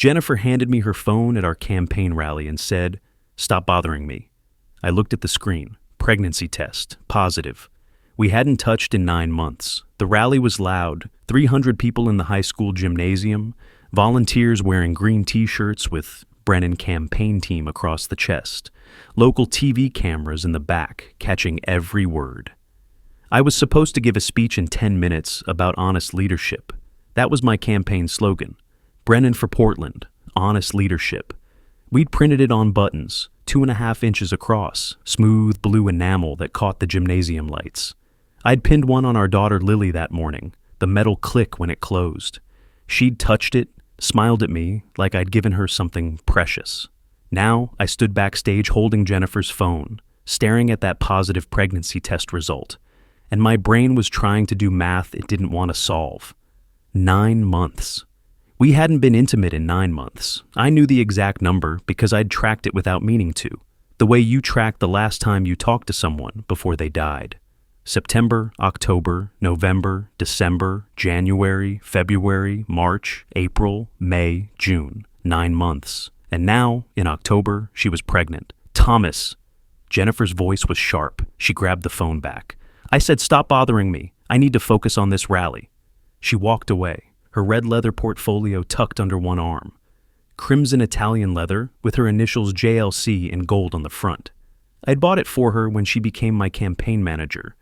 Jennifer handed me her phone at our campaign rally and said, "Stop bothering me." I looked at the screen. Pregnancy test, positive. We hadn't touched in 9 months. The rally was loud, 300 people in the high school gymnasium, volunteers wearing green t-shirts with Brennan campaign team across the chest, local TV cameras in the back catching every word. I was supposed to give a speech in 10 minutes about honest leadership. That was my campaign slogan. Brennan for Portland, honest leadership. We'd printed it on buttons, 2.5 inches across, smooth blue enamel that caught the gymnasium lights. I'd pinned one on our daughter Lily that morning, the metal click when it closed. She'd touched it, smiled at me like I'd given her something precious. Now I stood backstage holding Jennifer's phone, staring at that positive pregnancy test result, and my brain was trying to do math it didn't want to solve. 9 months. We hadn't been intimate in 9 months. I knew the exact number because I'd tracked it without meaning to, the way you tracked the last time you talked to someone before they died. September, October, November, December, January, February, March, April, May, June. 9 months. And now, in October, she was pregnant. Thomas. Jennifer's voice was sharp. She grabbed the phone back. I said, "Stop bothering me. I need to focus on this rally." She walked away, her red leather portfolio tucked under one arm. Crimson Italian leather with her initials JLC in gold on the front. I'd bought it for her when she became my campaign manager.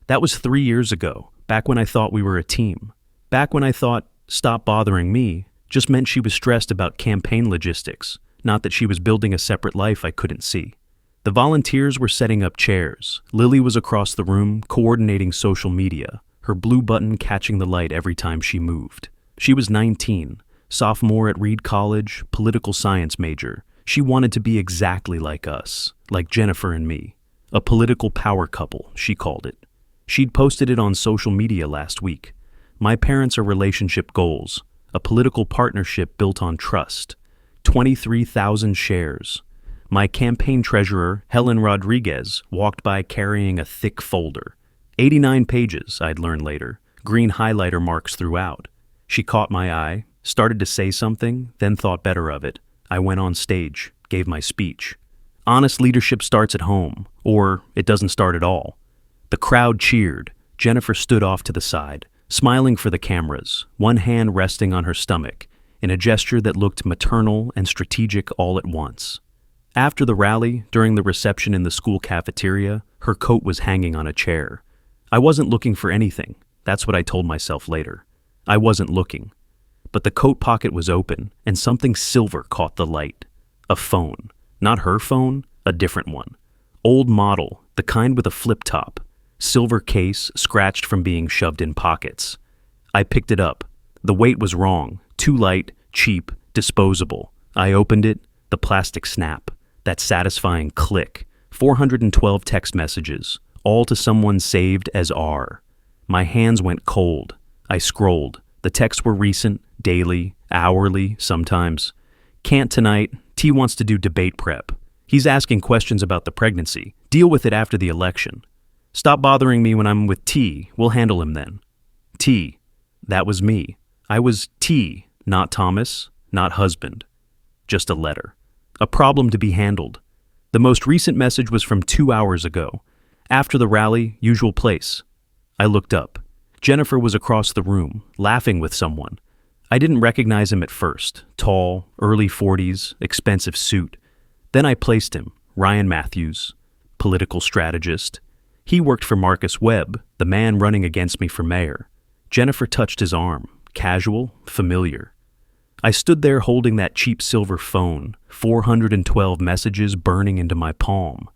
That was 3 years ago, back when I thought we were a team. Back when I thought, "Stop bothering me," just meant she was stressed about campaign logistics, not that she was building a separate life I couldn't see. The volunteers were setting up chairs. Lily was across the room, coordinating social media, her blue button catching the light every time she moved. She was 19, sophomore at Reed College, political science major. She wanted to be exactly like us, like Jennifer and me. A political power couple, she called it. She'd posted it on social media last week. My parents are relationship goals, a political partnership built on trust. 23,000 shares. My campaign treasurer, Helen Rodriguez, walked by carrying a thick folder. 89 pages, I'd learn later, green highlighter marks throughout. She caught my eye, started to say something, then thought better of it. I went on stage, gave my speech. Honest leadership starts at home, or it doesn't start at all. The crowd cheered. Jennifer stood off to the side, smiling for the cameras, one hand resting on her stomach, in a gesture that looked maternal and strategic all at once. After the rally, during the reception in the school cafeteria, her coat was hanging on a chair. I wasn't looking for anything. That's what I told myself later. I wasn't looking. But the coat pocket was open, and something silver caught the light. A phone. Not her phone, a different one. Old model, the kind with a flip top. Silver case, scratched from being shoved in pockets. I picked it up. The weight was wrong. Too light, cheap, disposable. I opened it. The plastic snap. That satisfying click. 412 text messages, all to someone saved as R. My hands went cold. I scrolled. The texts were recent, daily, hourly, sometimes. Can't tonight. T wants to do debate prep. He's asking questions about the pregnancy. Deal with it after the election. Stop bothering me when I'm with T. We'll handle him then. T. That was me. I was T, not Thomas, not husband. Just a letter. A problem to be handled. The most recent message was from 2 hours ago. After the rally, usual place. I looked up. Jennifer was across the room, laughing with someone. I didn't recognize him at first. Tall, early 40s, expensive suit. Then I placed him. Ryan Matthews, political strategist. He worked for Marcus Webb, the man running against me for mayor. Jennifer touched his arm. Casual, familiar. I stood there holding that cheap silver phone, 412 messages burning into my palm,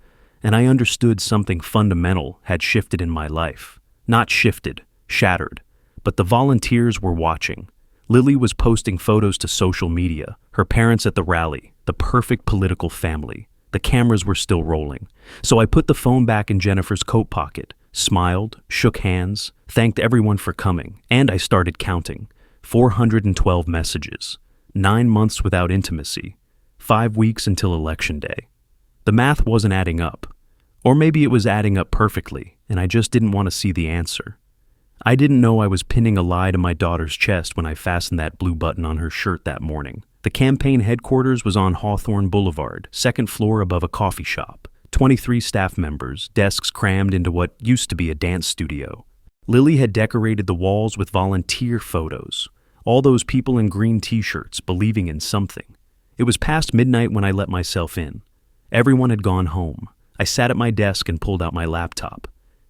and I understood something fundamental had shifted in my life. Not shifted, shattered, but the volunteers were watching. Lily was posting photos to social media, her parents at the rally, the perfect political family. The cameras were still rolling, so I put the phone back in Jennifer's coat pocket, smiled, shook hands, thanked everyone for coming, and I started counting. 412 messages. 9 months without intimacy. 5 weeks until Election Day. The math wasn't adding up. Or maybe it was adding up perfectly, and I just didn't want to see the answer. I didn't know I was pinning a lie to my daughter's chest when I fastened that blue button on her shirt that morning. The campaign headquarters was on Hawthorne Boulevard, second floor above a coffee shop. 23 staff members, desks crammed into what used to be a dance studio. Lily had decorated the walls with volunteer photos, all those people in green t-shirts believing in something. It was past midnight when I let myself in. Everyone had gone home. I sat at my desk and pulled out my laptop.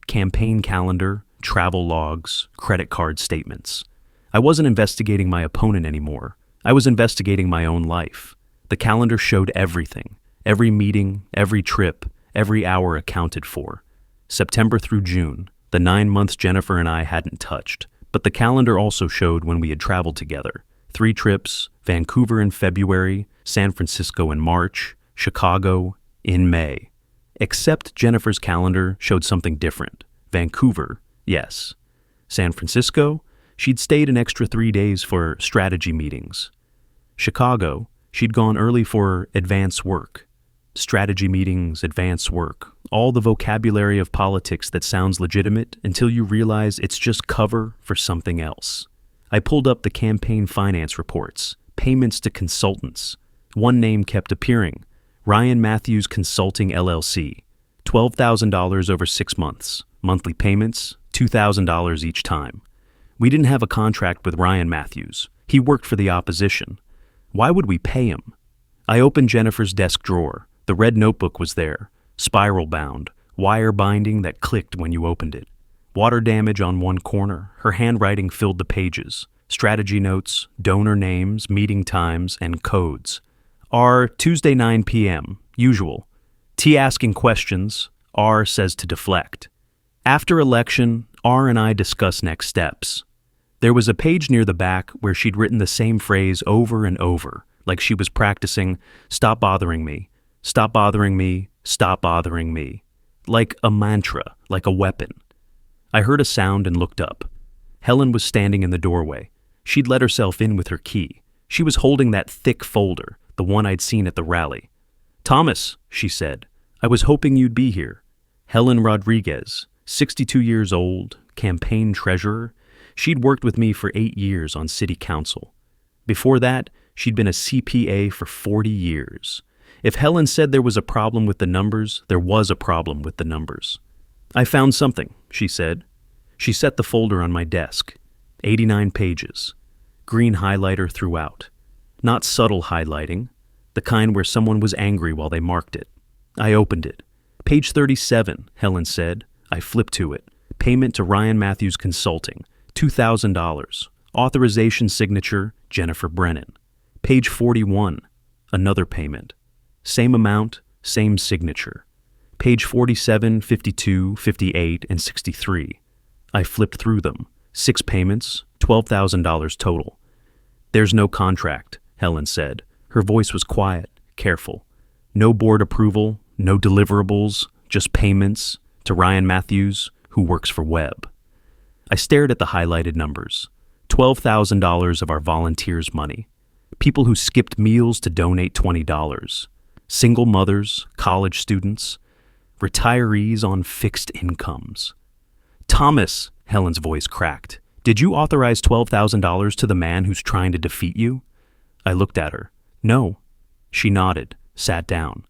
Campaign calendar, travel logs, credit card statements. I wasn't investigating my opponent anymore. I was investigating my own life. The calendar showed everything. Every meeting, every trip, every hour accounted for. September through June, the 9 months Jennifer and I hadn't touched. But the calendar also showed when we had traveled together. 3 trips, Vancouver in February, San Francisco in March, Chicago in May. Except Jennifer's calendar showed something different. Vancouver, yes. San Francisco, she'd stayed an extra 3 days for strategy meetings. Chicago, she'd gone early for advance work. Strategy meetings, advance work, all the vocabulary of politics that sounds legitimate until you realize it's just cover for something else. I pulled up the campaign finance reports, payments to consultants. One name kept appearing, Ryan Matthews Consulting LLC, $12,000 over 6 months, monthly payments, $2,000 each time. We didn't have a contract with Ryan Matthews. He worked for the opposition. Why would we pay him? I opened Jennifer's desk drawer. The red notebook was there, spiral bound, wire binding that clicked when you opened it. Water damage on one corner, her handwriting filled the pages. Strategy notes, donor names, meeting times, and codes. R, Tuesday 9 p.m., usual. T asking questions, R says to deflect. After election, R and I discuss next steps. There was a page near the back where she'd written the same phrase over and over, like she was practicing, stop bothering me. Stop bothering me, stop bothering me. Like a mantra, like a weapon. I heard a sound and looked up. Helen was standing in the doorway. She'd let herself in with her key. She was holding that thick folder, the one I'd seen at the rally. Thomas, she said, I was hoping you'd be here. Helen Rodriguez, 62 years old, campaign treasurer. She'd worked with me for 8 years on city council. Before that, she'd been a CPA for 40 years. If Helen said there was a problem with the numbers, there was a problem with the numbers. I found something, she said. She set the folder on my desk. 89 pages. Green highlighter throughout. Not subtle highlighting, the kind where someone was angry while they marked it. I opened it. Page 37, Helen said. I flipped to it. Payment to Ryan Matthews Consulting, $2,000. Authorization signature, Jennifer Brennan. Page 41, another payment. Same amount, same signature. Page 47, 52, 58, and 63. I flipped through them. 6 payments, $12,000 total. There's no contract, Helen said. Her voice was quiet, careful. No board approval, no deliverables, just payments to Ryan Matthews, who works for Webb. I stared at the highlighted numbers. $12,000 of our volunteers' money. People who skipped meals to donate $20. Single mothers, college students, retirees on fixed incomes. Thomas, Helen's voice cracked. Did you authorize $12,000 to the man who's trying to defeat you? I looked at her. No. She nodded, sat down.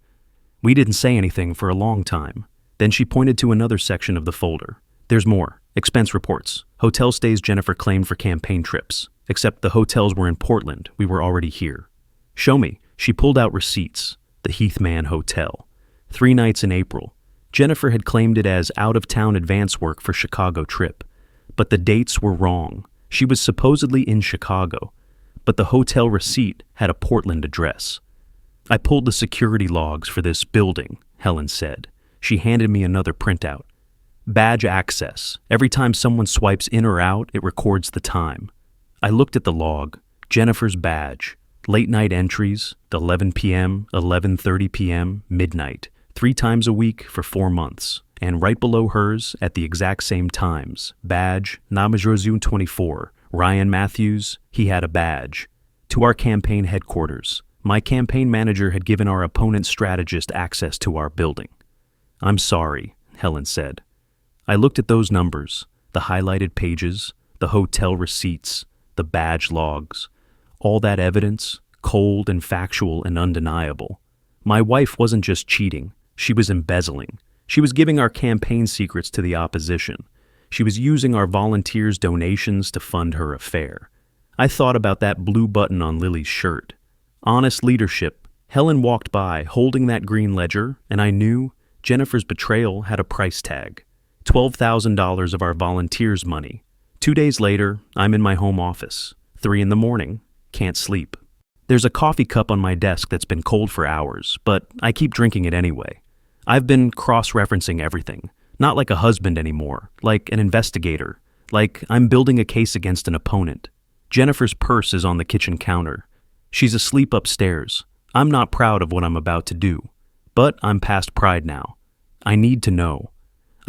We didn't say anything for a long time. Then she pointed to another section of the folder. There's more. Expense reports. Hotel stays Jennifer claimed for campaign trips. Except the hotels were in Portland. We were already here. Show me. She pulled out receipts. The Heathman Hotel. 3 nights in April. Jennifer had claimed it as out-of-town advance work for Chicago trip. But the dates were wrong. She was supposedly in Chicago. But the hotel receipt had a Portland address. I pulled the security logs for this building, Helen said. She handed me another printout. Badge access. Every time someone swipes in or out, it records the time. I looked at the log. Jennifer's badge. Late night entries, 11 p.m., 11:30 p.m., midnight, 3 times a week for 4 months. And right below hers, at the exact same times, badge, Namajorzun 24, Ryan Matthews, he had a badge. To our campaign headquarters. My campaign manager had given our opponent's strategist access to our building. I'm sorry, Helen said. I looked at those numbers, the highlighted pages, the hotel receipts, the badge logs. All that evidence, cold and factual and undeniable. My wife wasn't just cheating, she was embezzling. She was giving our campaign secrets to the opposition. She was using our volunteers' donations to fund her affair. I thought about that blue button on Lily's shirt. Honest leadership. Helen walked by holding that green ledger, and I knew Jennifer's betrayal had a price tag. $12,000 of our volunteers' money. 2 days later, I'm in my home office. 3 a.m, can't sleep. There's a coffee cup on my desk that's been cold for hours, but I keep drinking it anyway. I've been cross-referencing everything. Not like a husband anymore, like an investigator, like I'm building a case against an opponent. Jennifer's purse is on the kitchen counter. She's asleep upstairs. I'm not proud of what I'm about to do, but I'm past pride now. I need to know.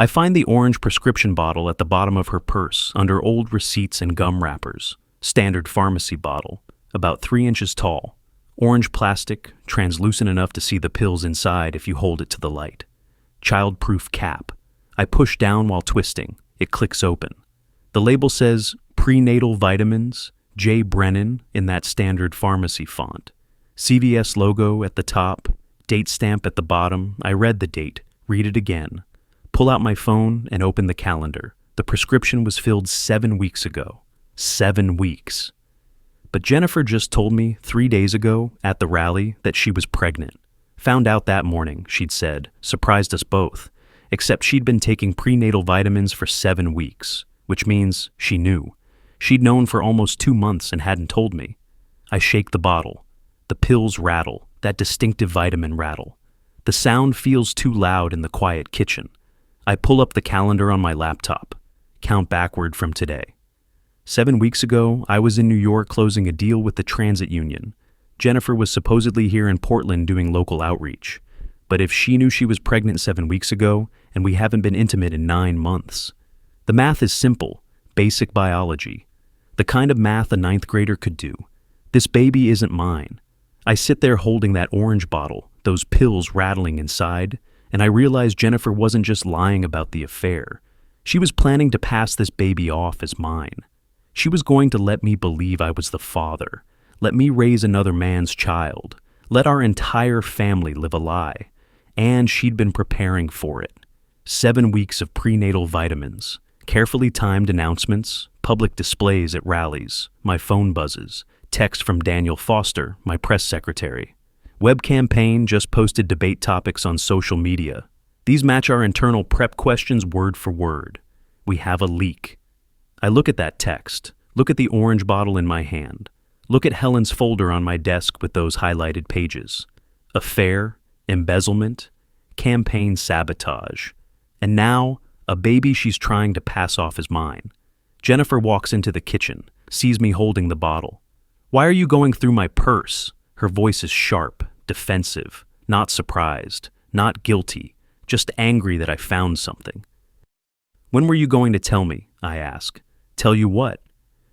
I find the orange prescription bottle at the bottom of her purse under old receipts and gum wrappers. Standard pharmacy bottle, about 3 inches tall. Orange plastic, translucent enough to see the pills inside if you hold it to the light. Child-proof cap. I push down while twisting. It clicks open. The label says prenatal vitamins, J. Brennan in that standard pharmacy font. CVS logo at the top, date stamp at the bottom. I read the date, read it again. Pull out my phone and open the calendar. The prescription was filled 7 weeks ago. 7 weeks. But Jennifer just told me 3 days ago at the rally that she was pregnant. Found out that morning, she'd said, surprised us both. Except she'd been taking prenatal vitamins for 7 weeks, which means she knew. She'd known for almost 2 months and hadn't told me. I shake the bottle. The pills rattle, that distinctive vitamin rattle. The sound feels too loud in the quiet kitchen. I pull up the calendar on my laptop. Count backward from today. 7 weeks ago, I was in New York closing a deal with the transit union. Jennifer was supposedly here in Portland doing local outreach. But if she knew she was pregnant 7 weeks ago, and we haven't been intimate in 9 months. The math is simple, basic biology. The kind of math a 9th grader could do. This baby isn't mine. I sit there holding that orange bottle, those pills rattling inside, and I realize Jennifer wasn't just lying about the affair. She was planning to pass this baby off as mine. She was going to let me believe I was the father, let me raise another man's child, let our entire family live a lie. And she'd been preparing for it. 7 weeks of prenatal vitamins, carefully timed announcements, public displays at rallies, my phone buzzes, text from Daniel Foster, my press secretary. Web campaign just posted debate topics on social media. These match our internal prep questions word for word. We have a leak. I look at that text, look at the orange bottle in my hand, look at Helen's folder on my desk with those highlighted pages. Affair, embezzlement, campaign sabotage, and now a baby she's trying to pass off as mine. Jennifer walks into the kitchen, sees me holding the bottle. "Why are you going through my purse?" Her voice is sharp, defensive, not surprised, not guilty, just angry that I found something. "When were you going to tell me?" I ask. "Tell you what?"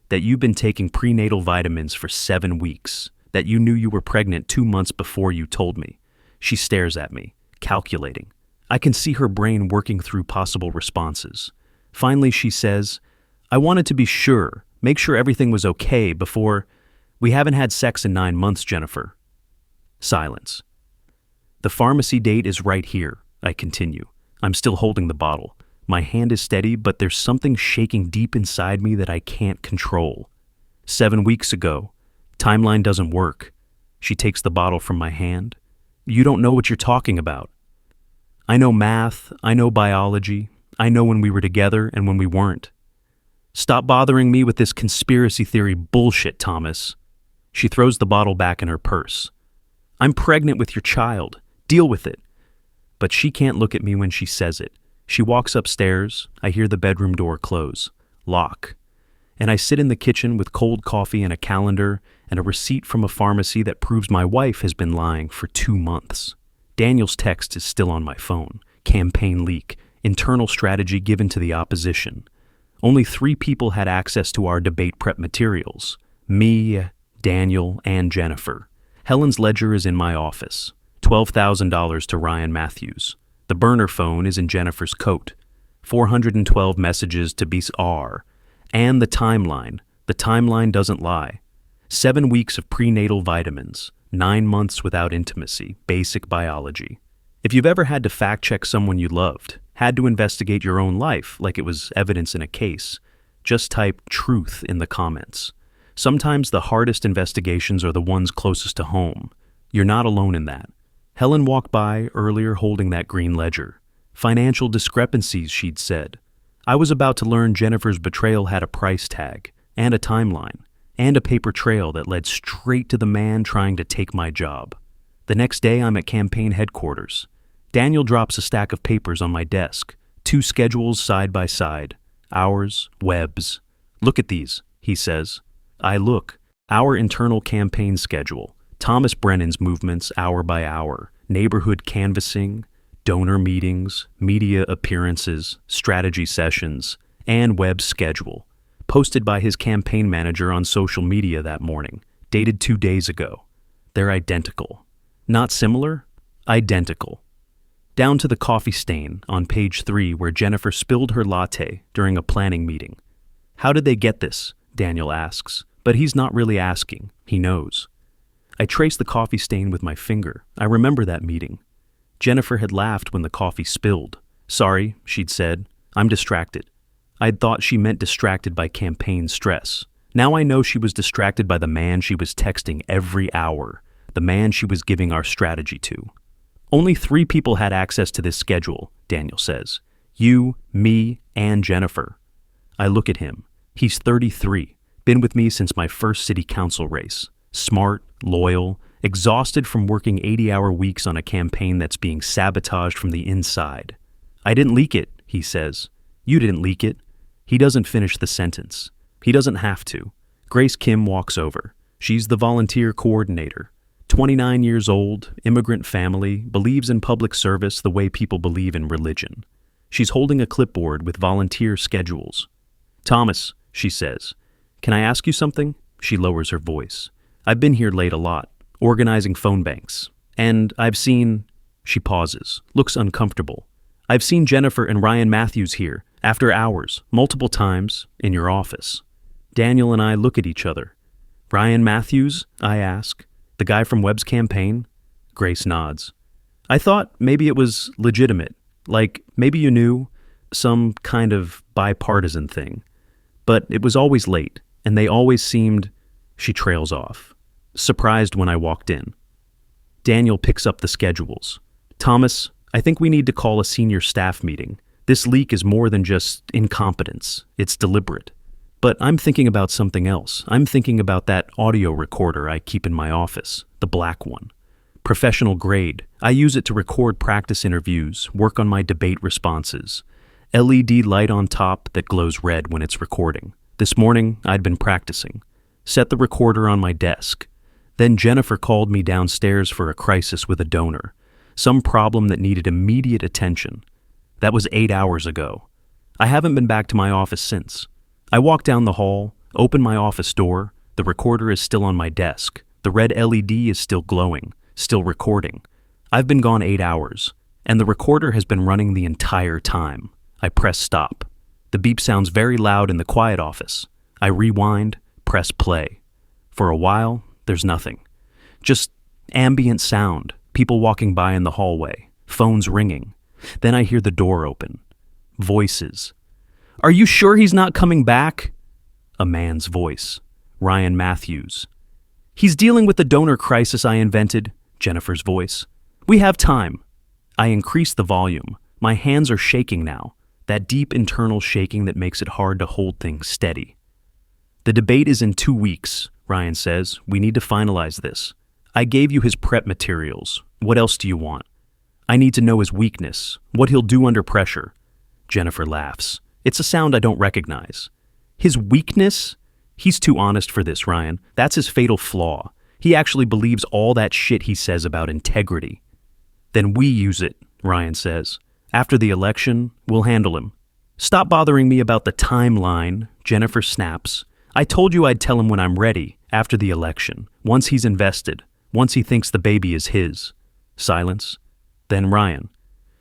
"That you've been taking prenatal vitamins for 7 weeks, that you knew you were pregnant 2 months before you told me." She stares at me, calculating. I can see her brain working through possible responses. Finally, she says, "I wanted to be sure, make sure everything was okay before... We haven't had sex in 9 months, Jennifer." Silence. "The pharmacy date is right here," I continue. I'm still holding the bottle. My hand is steady, but there's something shaking deep inside me that I can't control. 7 weeks ago. Timeline doesn't work. She takes the bottle from my hand. "You don't know what you're talking about." "I know math, I know biology, I know when we were together and when we weren't." "Stop bothering me with this conspiracy theory bullshit, Thomas." She throws the bottle back in her purse. "I'm pregnant with your child. Deal with it." But she can't look at me when she says it. She walks upstairs. I hear the bedroom door close. Lock. And I sit in the kitchen with cold coffee and a calendar and a receipt from a pharmacy that proves my wife has been lying for 2 months. Daniel's text is still on my phone. Campaign leak. Internal strategy given to the opposition. Only 3 people had access to our debate prep materials. Me, Daniel, and Jennifer. Helen's ledger is in my office. $12,000 to Ryan Matthews. The burner phone is in Jennifer's coat. 412 messages to BR. And the timeline. The timeline doesn't lie. 7 weeks of prenatal vitamins, 9 months without intimacy, basic biology. If you've ever had to fact-check someone you loved, had to investigate your own life like it was evidence in a case, just type truth in the comments. Sometimes the hardest investigations are the ones closest to home. You're not alone in that. Helen walked by earlier holding that green ledger. Financial discrepancies, she'd said. I was about to learn Jennifer's betrayal had a price tag, and a timeline, and a paper trail that led straight to the man trying to take my job. The next day, I'm at campaign headquarters. Daniel drops a stack of papers on my desk, 2 schedules side by side, ours, Webb's. Look at these, he says. I look. Our internal campaign schedule, Thomas Brennan's movements hour by hour, neighborhood canvassing, donor meetings, media appearances, strategy sessions, and Webb's schedule, posted by his campaign manager on social media that morning, dated 2 days ago. They're identical. Not similar, identical. Down to the coffee stain on page 3 where Jennifer spilled her latte during a planning meeting. How did they get this? Daniel asks, but he's not really asking. He knows. I trace the coffee stain with my finger. I remember that meeting. Jennifer had laughed when the coffee spilled. Sorry, she'd said. I'm distracted. I'd thought she meant distracted by campaign stress. Now I know she was distracted by the man she was texting every hour, the man she was giving our strategy to. Only 3 people had access to this schedule, Daniel says. You, me, and Jennifer. I look at him. He's 33, been with me since my first city council race. Smart, loyal, exhausted from working 80-hour weeks on a campaign that's being sabotaged from the inside. I didn't leak it, he says. You didn't leak it. He doesn't finish the sentence. He doesn't have to. Grace Kim walks over. She's the volunteer coordinator. 29 years old, immigrant family, believes in public service the way people believe in religion. She's holding a clipboard with volunteer schedules. Thomas, she says, can I ask you something? She lowers her voice. I've been here late a lot, organizing phone banks. And I've seen... She pauses, looks uncomfortable. I've seen Jennifer and Ryan Matthews here, after hours, multiple times, in your office. Daniel and I look at each other. Ryan Matthews? I ask. The guy from Webb's campaign? Grace nods. I thought maybe it was legitimate, like maybe you knew, some kind of bipartisan thing. But it was always late, and they always seemed... She trails off, surprised when I walked in. Daniel picks up the schedules. Thomas, I think we need to call a senior staff meeting. This leak is more than just incompetence. It's deliberate. But I'm thinking about something else. I'm thinking about that audio recorder I keep in my office, the black one. Professional grade. I use it to record practice interviews, work on my debate responses. LED light on top that glows red when it's recording. This morning, I'd been practicing. Set the recorder on my desk. Then Jennifer called me downstairs for a crisis with a donor. Some problem that needed immediate attention. That was 8 hours ago. I haven't been back to my office since. I walk down the hall, open my office door. The recorder is still on my desk. The red LED is still glowing, still recording. I've been gone 8 hours, and the recorder has been running the entire time. I press stop. The beep sounds very loud in the quiet office. I rewind, press play. For a while, there's nothing. Just ambient sound, people walking by in the hallway, phones ringing. Then I hear the door open. Voices. Are you sure he's not coming back? A man's voice. Ryan Matthews. He's dealing with the donor crisis I invented. Jennifer's voice. We have time. I increase the volume. My hands are shaking now. That deep internal shaking that makes it hard to hold things steady. The debate is in 2 weeks, Ryan says. We need to finalize this. I gave you his prep materials. What else do you want? I need to know his weakness, what he'll do under pressure. Jennifer laughs. It's a sound I don't recognize. His weakness? He's too honest for this, Ryan. That's his fatal flaw. He actually believes all that shit he says about integrity. Then we use it, Ryan says. After the election, we'll handle him. Stop bothering me about the timeline, Jennifer snaps. I told you I'd tell him when I'm ready, after the election, once he's invested, once he thinks the baby is his. Silence. Then Ryan.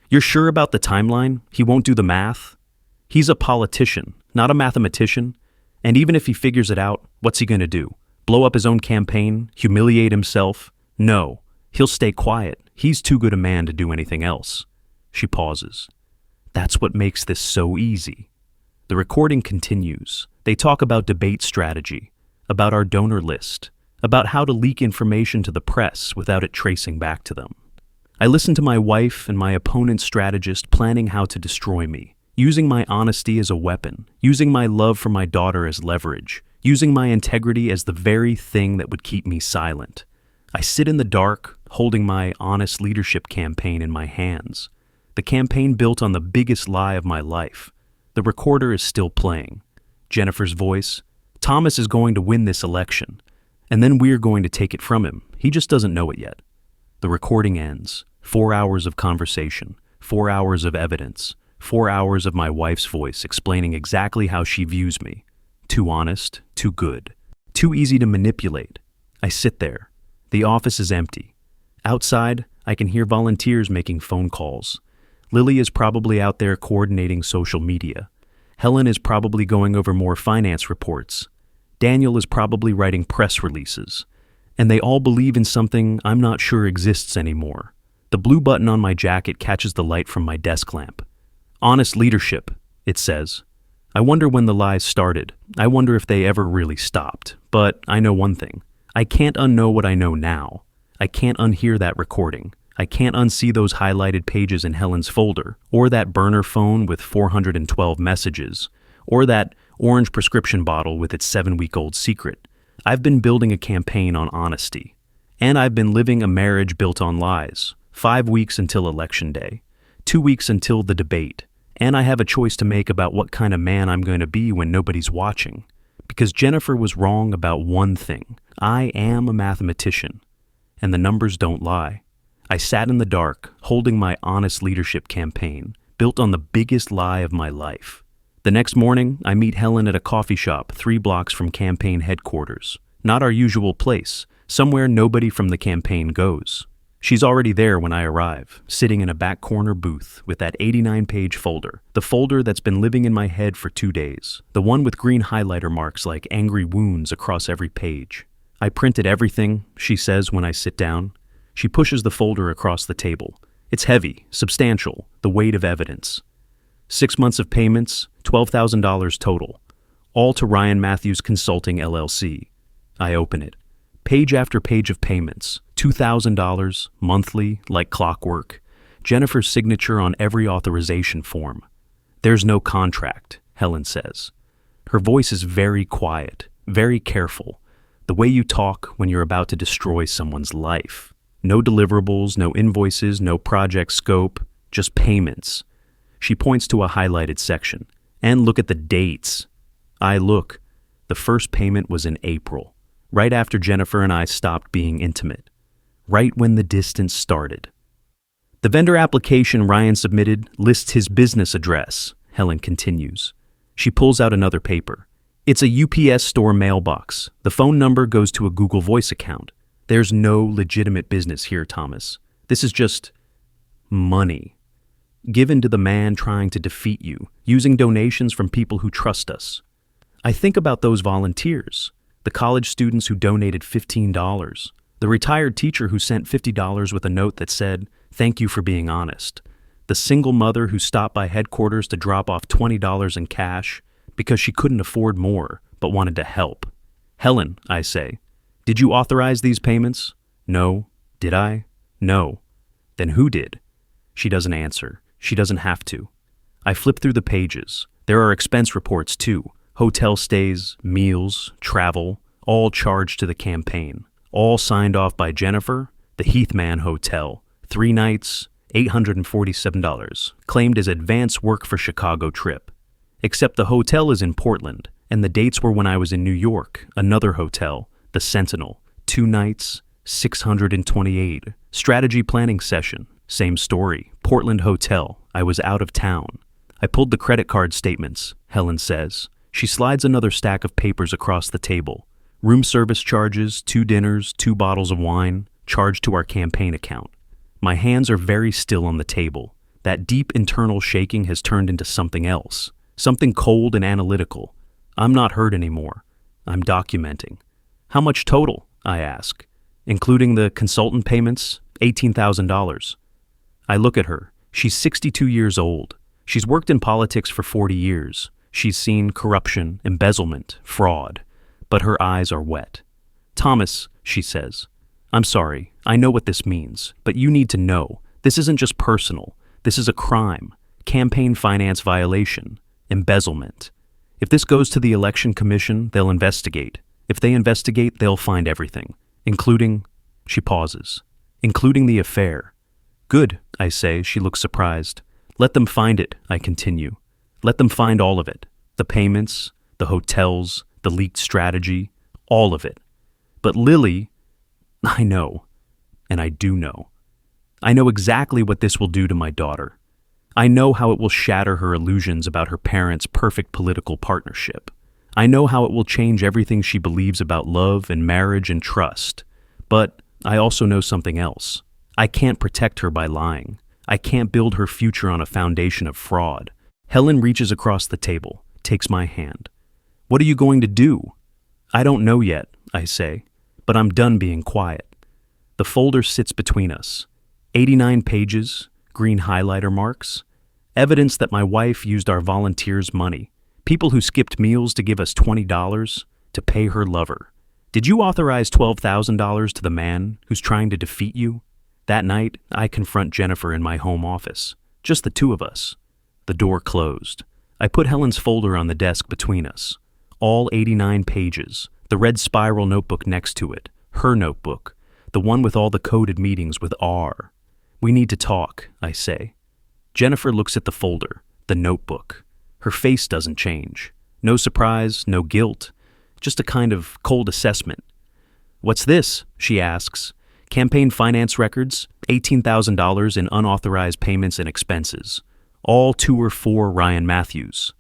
You're sure about the timeline? He won't do the math? He's a politician, not a mathematician. And even if he figures it out, what's he going to do? Blow up his own campaign? Humiliate himself? No, he'll stay quiet. He's too good a man to do anything else. She pauses. That's what makes this so easy. The recording continues. They talk about debate strategy, about our donor list, about how to leak information to the press without it tracing back to them. I listen to my wife and my opponent's strategist planning how to destroy me, using my honesty as a weapon, using my love for my daughter as leverage, using my integrity as the very thing that would keep me silent. I sit in the dark, holding my honest leadership campaign in my hands. The campaign built on the biggest lie of my life. The recorder is still playing. Jennifer's voice, Thomas is going to win this election, and then we're going to take it from him. He just doesn't know it yet. The recording ends. 4 hours of conversation, 4 hours of evidence, 4 hours of my wife's voice explaining exactly how she views me. Too honest, too good, too easy to manipulate. I sit there. The office is empty. Outside, I can hear volunteers making phone calls. Lily is probably out there coordinating social media. Helen is probably going over more finance reports. Daniel is probably writing press releases. And they all believe in something I'm not sure exists anymore. The blue button on my jacket catches the light from my desk lamp. Honest leadership, it says. I wonder when the lies started. I wonder if they ever really stopped. But I know one thing. I can't unknow what I know now. I can't unhear that recording. I can't unsee those highlighted pages in Helen's folder, or that burner phone with 412 messages, or that orange prescription bottle with its 7-week-old secret. I've been building a campaign on honesty. And I've been living a marriage built on lies. 5 weeks until Election Day. 2 weeks until the debate. And I have a choice to make about what kind of man I'm going to be when nobody's watching. Because Jennifer was wrong about one thing. I am a mathematician. And the numbers don't lie. I sat in the dark, holding my honest leadership campaign, built on the biggest lie of my life. The next morning, I meet Helen at a coffee shop 3 blocks from campaign headquarters. Not our usual place, somewhere nobody from the campaign goes. She's already there when I arrive, sitting in a back corner booth with that 89-page folder, the folder that's been living in my head for 2 days, the one with green highlighter marks like angry wounds across every page. I printed everything, she says when I sit down. She pushes the folder across the table. It's heavy, substantial, the weight of evidence. 6 months of payments, $12,000 total, all to Ryan Matthews Consulting, LLC. I open it. Page after page of payments, $2,000, monthly, like clockwork. Jennifer's signature on every authorization form. There's no contract, Helen says. Her voice is very quiet, very careful. The way you talk when you're about to destroy someone's life. No deliverables, no invoices, no project scope, just payments. She points to a highlighted section. And look at the dates. I look. The first payment was in April, right after Jennifer and I stopped being intimate. Right when the distance started. The vendor application Ryan submitted lists his business address, Helen continues. She pulls out another paper. It's a UPS store mailbox. The phone number goes to a Google Voice account. There's no legitimate business here, Thomas. This is just money. Given to the man trying to defeat you, using donations from people who trust us. I think about those volunteers, the college students who donated $15, the retired teacher who sent $50 with a note that said, "Thank you for being honest," the single mother who stopped by headquarters to drop off $20 in cash because she couldn't afford more but wanted to help. Helen, I say, did you authorize these payments? No. Did I? No. Then who did? She doesn't answer. She doesn't have to. I flip through the pages. There are expense reports too. Hotel stays, meals, travel, all charged to the campaign. All signed off by Jennifer, the Heathman Hotel. 3 nights, $847, claimed as advance work for Chicago trip. Except the hotel is in Portland, and the dates were when I was in New York, another hotel, the Sentinel. 2 nights, $628. Strategy planning session, same story, Portland hotel. I was out of town. I pulled the credit card statements, Helen says. She slides another stack of papers across the table. Room service charges, 2 dinners, 2 bottles of wine, charged to our campaign account. My hands are very still on the table. That deep internal shaking has turned into something else. Something cold and analytical. I'm not hurt anymore. I'm documenting. How much total? I ask. Including the consultant payments, $18,000. I look at her. She's 62 years old. She's worked in politics for 40 years. She's seen corruption, embezzlement, fraud. But her eyes are wet. Thomas, she says, I'm sorry, I know what this means, but you need to know, this isn't just personal. This is a crime, campaign finance violation, embezzlement. If this goes to the election commission, they'll investigate. If they investigate, they'll find everything, including, she pauses, including the affair. Good, I say. She looks surprised. Let them find it, I continue. Let them find all of it. The payments, the hotels, the leaked strategy, all of it. But Lily, I know, and I do know. I know exactly what this will do to my daughter. I know how it will shatter her illusions about her parents' perfect political partnership. I know how it will change everything she believes about love and marriage and trust. But I also know something else. I can't protect her by lying. I can't build her future on a foundation of fraud. Helen reaches across the table, takes my hand. What are you going to do? I don't know yet, I say, but I'm done being quiet. The folder sits between us. 89 pages, green highlighter marks, evidence that my wife used our volunteers' money, people who skipped meals to give us $20 to pay her lover. Did you authorize $12,000 to the man who's trying to defeat you? That night, I confront Jennifer in my home office, just the two of us. The door closed. I put Helen's folder on the desk between us. All 89 pages, the red spiral notebook next to it, her notebook, the one with all the coded meetings with R. We need to talk, I say. Jennifer looks at the folder, the notebook. Her face doesn't change. No surprise, no guilt, just a kind of cold assessment. What's this? She asks. Campaign finance records, $18,000 in unauthorized payments and expenses, all to or for Ryan Matthews.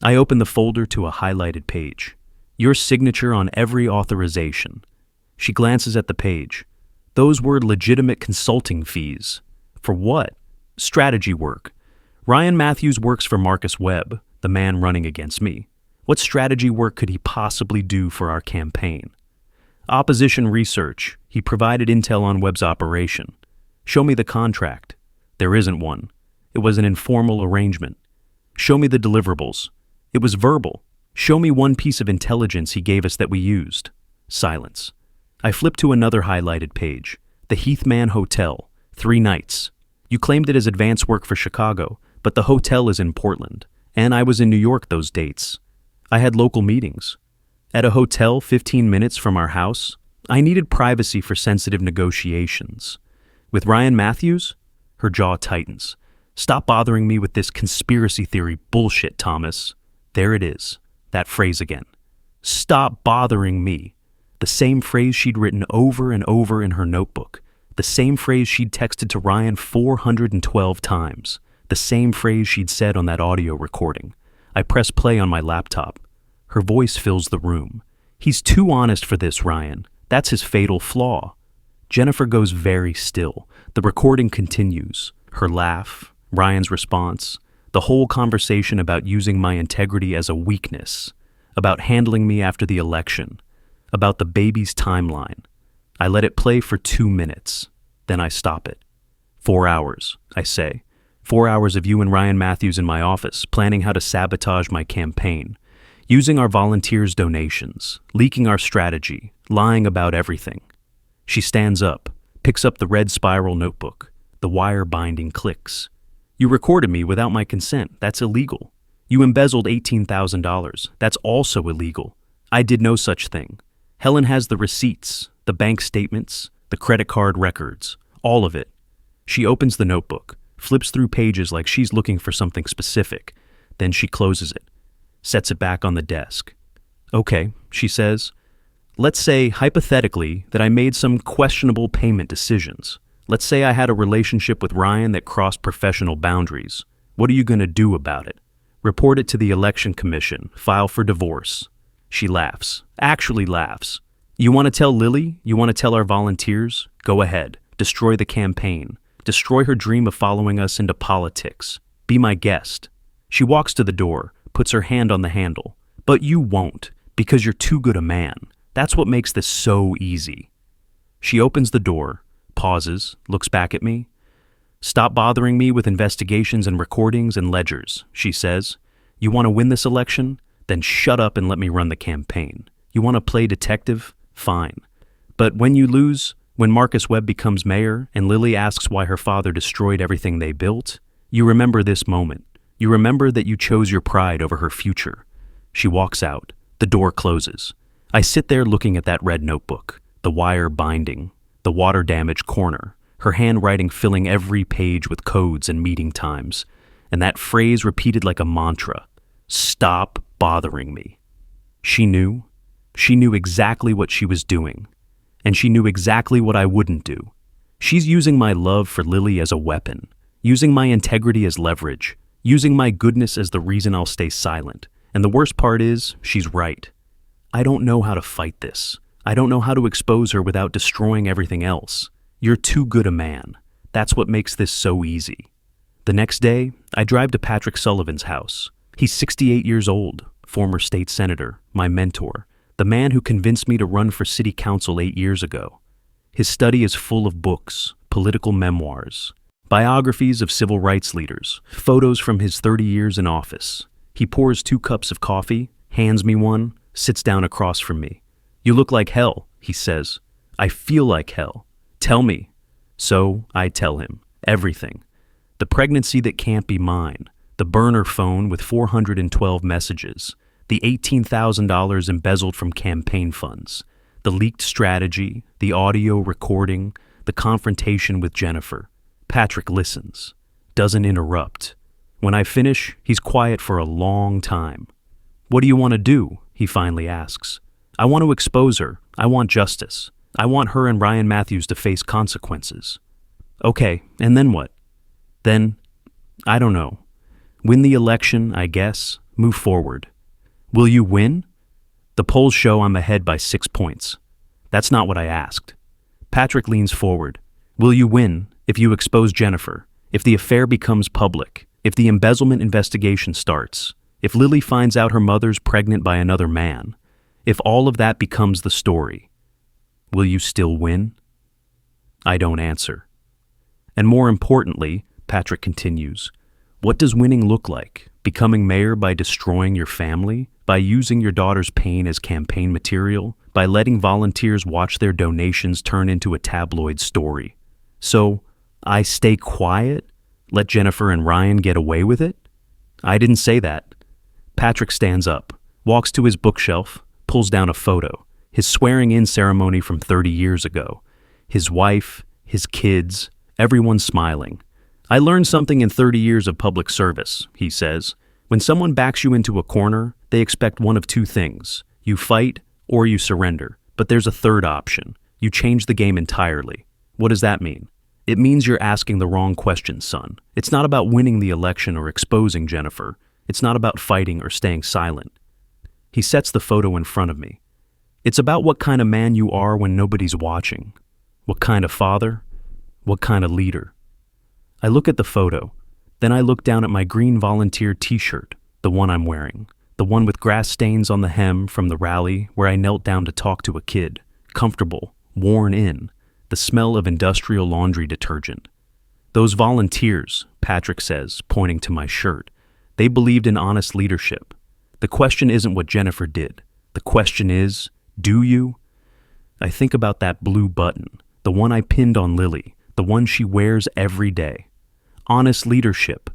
I open the folder to a highlighted page. Your signature on every authorization. She glances at the page. Those were legitimate consulting fees. For what? Strategy work. Ryan Matthews works for Marcus Webb, the man running against me. What strategy work could he possibly do for our campaign? Opposition research. He provided intel on Webb's operation. Show me the contract. There isn't one. It was an informal arrangement. Show me the deliverables. It was verbal. Show me one piece of intelligence he gave us that we used. Silence. I flip to another highlighted page. The Heathman Hotel. 3 nights. You claimed it as advance work for Chicago, but the hotel is in Portland, and I was in New York those dates. I had local meetings. At a hotel 15 minutes from our house, I needed privacy for sensitive negotiations. With Ryan Matthews? Her jaw tightens. Stop bothering me with this conspiracy theory bullshit, Thomas. There it is. That phrase again. Stop bothering me. The same phrase she'd written over and over in her notebook. The same phrase she'd texted to Ryan 412 times. The same phrase she'd said on that audio recording. I press play on my laptop. Her voice fills the room. He's too honest for this, Ryan. That's his fatal flaw. Jennifer goes very still. The recording continues. Her laugh, Ryan's response, the whole conversation about using my integrity as a weakness, about handling me after the election, about the baby's timeline. I let it play for 2 minutes. Then I stop it. 4 hours, I say. 4 hours of you and Ryan Matthews in my office, planning how to sabotage my campaign, using our volunteers' donations, leaking our strategy, lying about everything. She stands up, picks up the red spiral notebook. The wire binding clicks. You recorded me without my consent. That's illegal. You embezzled $18,000. That's also illegal. I did no such thing. Helen has the receipts, the bank statements, the credit card records, all of it. She opens the notebook, flips through pages like she's looking for something specific. Then she closes it, sets it back on the desk. Okay, she says. Let's say, hypothetically, that I made some questionable payment decisions. Let's say I had a relationship with Ryan that crossed professional boundaries. What are you going to do about it? Report it to the election commission, file for divorce. She laughs, actually laughs. You want to tell Lily? You want to tell our volunteers? Go ahead. Destroy the campaign. Destroy her dream of following us into politics. Be my guest. She walks to the door, puts her hand on the handle. But you won't, because you're too good a man. That's what makes this so easy. She opens the door, pauses, looks back at me. Stop bothering me with investigations and recordings and ledgers, she says. You want to win this election? Then shut up and let me run the campaign. You want to play detective? Fine. But when you lose, when Marcus Webb becomes mayor and Lily asks why her father destroyed everything they built, you remember this moment. You remember that you chose your pride over her future. She walks out. The door closes. I sit there looking at that red notebook, the wire binding, the water-damaged corner, her handwriting filling every page with codes and meeting times, and that phrase repeated like a mantra, "Stop bothering me." She knew. She knew exactly what she was doing, and she knew exactly what I wouldn't do. She's using my love for Lily as a weapon, using my integrity as leverage, using my goodness as the reason I'll stay silent. And the worst part is, she's right. I don't know how to fight this. I don't know how to expose her without destroying everything else. You're too good a man. That's what makes this so easy. The next day, I drive to Patrick Sullivan's house. He's 68 years old, former state senator, my mentor, the man who convinced me to run for city council 8 years ago. His study is full of books, political memoirs, biographies of civil rights leaders, photos from his 30 years in office. He pours 2 cups of coffee, hands me one, sits down across from me. You look like hell, he says. I feel like hell. Tell me. So I tell him everything. The pregnancy that can't be mine, the burner phone with 412 messages, the $18,000 embezzled from campaign funds, the leaked strategy, the audio recording, the confrontation with Jennifer. Patrick listens, doesn't interrupt. When I finish, he's quiet for a long time. What do you want to do? He finally asks. I want to expose her. I want justice. I want her and Ryan Matthews to face consequences. Okay, and then what? Then, I don't know. Win the election, I guess. Move forward. Will you win? The polls show I'm ahead by 6 points. That's not what I asked. Patrick leans forward. Will you win if you expose Jennifer? If the affair becomes public? If the embezzlement investigation starts? If Lily finds out her mother's pregnant by another man? If all of that becomes the story? Will you still win? I don't answer. And more importantly, Patrick continues, what does winning look like? Becoming mayor by destroying your family? By using your daughter's pain as campaign material? By letting volunteers watch their donations turn into a tabloid story? So, I stay quiet? Let Jennifer and Ryan get away with it? I didn't say that. Patrick stands up, walks to his bookshelf, pulls down a photo, his swearing-in ceremony from 30 years ago. His wife, his kids, everyone smiling. I learned something in 30 years of public service, he says. When someone backs you into a corner, they expect one of 2 things. You fight or you surrender. But there's a third option. You change the game entirely. What does that mean? It means you're asking the wrong questions, son. It's not about winning the election or exposing Jennifer. It's not about fighting or staying silent. He sets the photo in front of me. It's about what kind of man you are when nobody's watching. What kind of father? What kind of leader? I look at the photo. Then I look down at my green volunteer t-shirt, the one I'm wearing, the one with grass stains on the hem from the rally where I knelt down to talk to a kid, comfortable, worn in, the smell of industrial laundry detergent. Those volunteers, Patrick says, pointing to my shirt, they believed in honest leadership. The question isn't what Jennifer did. The question is, do you? I think about that blue button, the one I pinned on Lily, the one she wears every day. Honest leadership.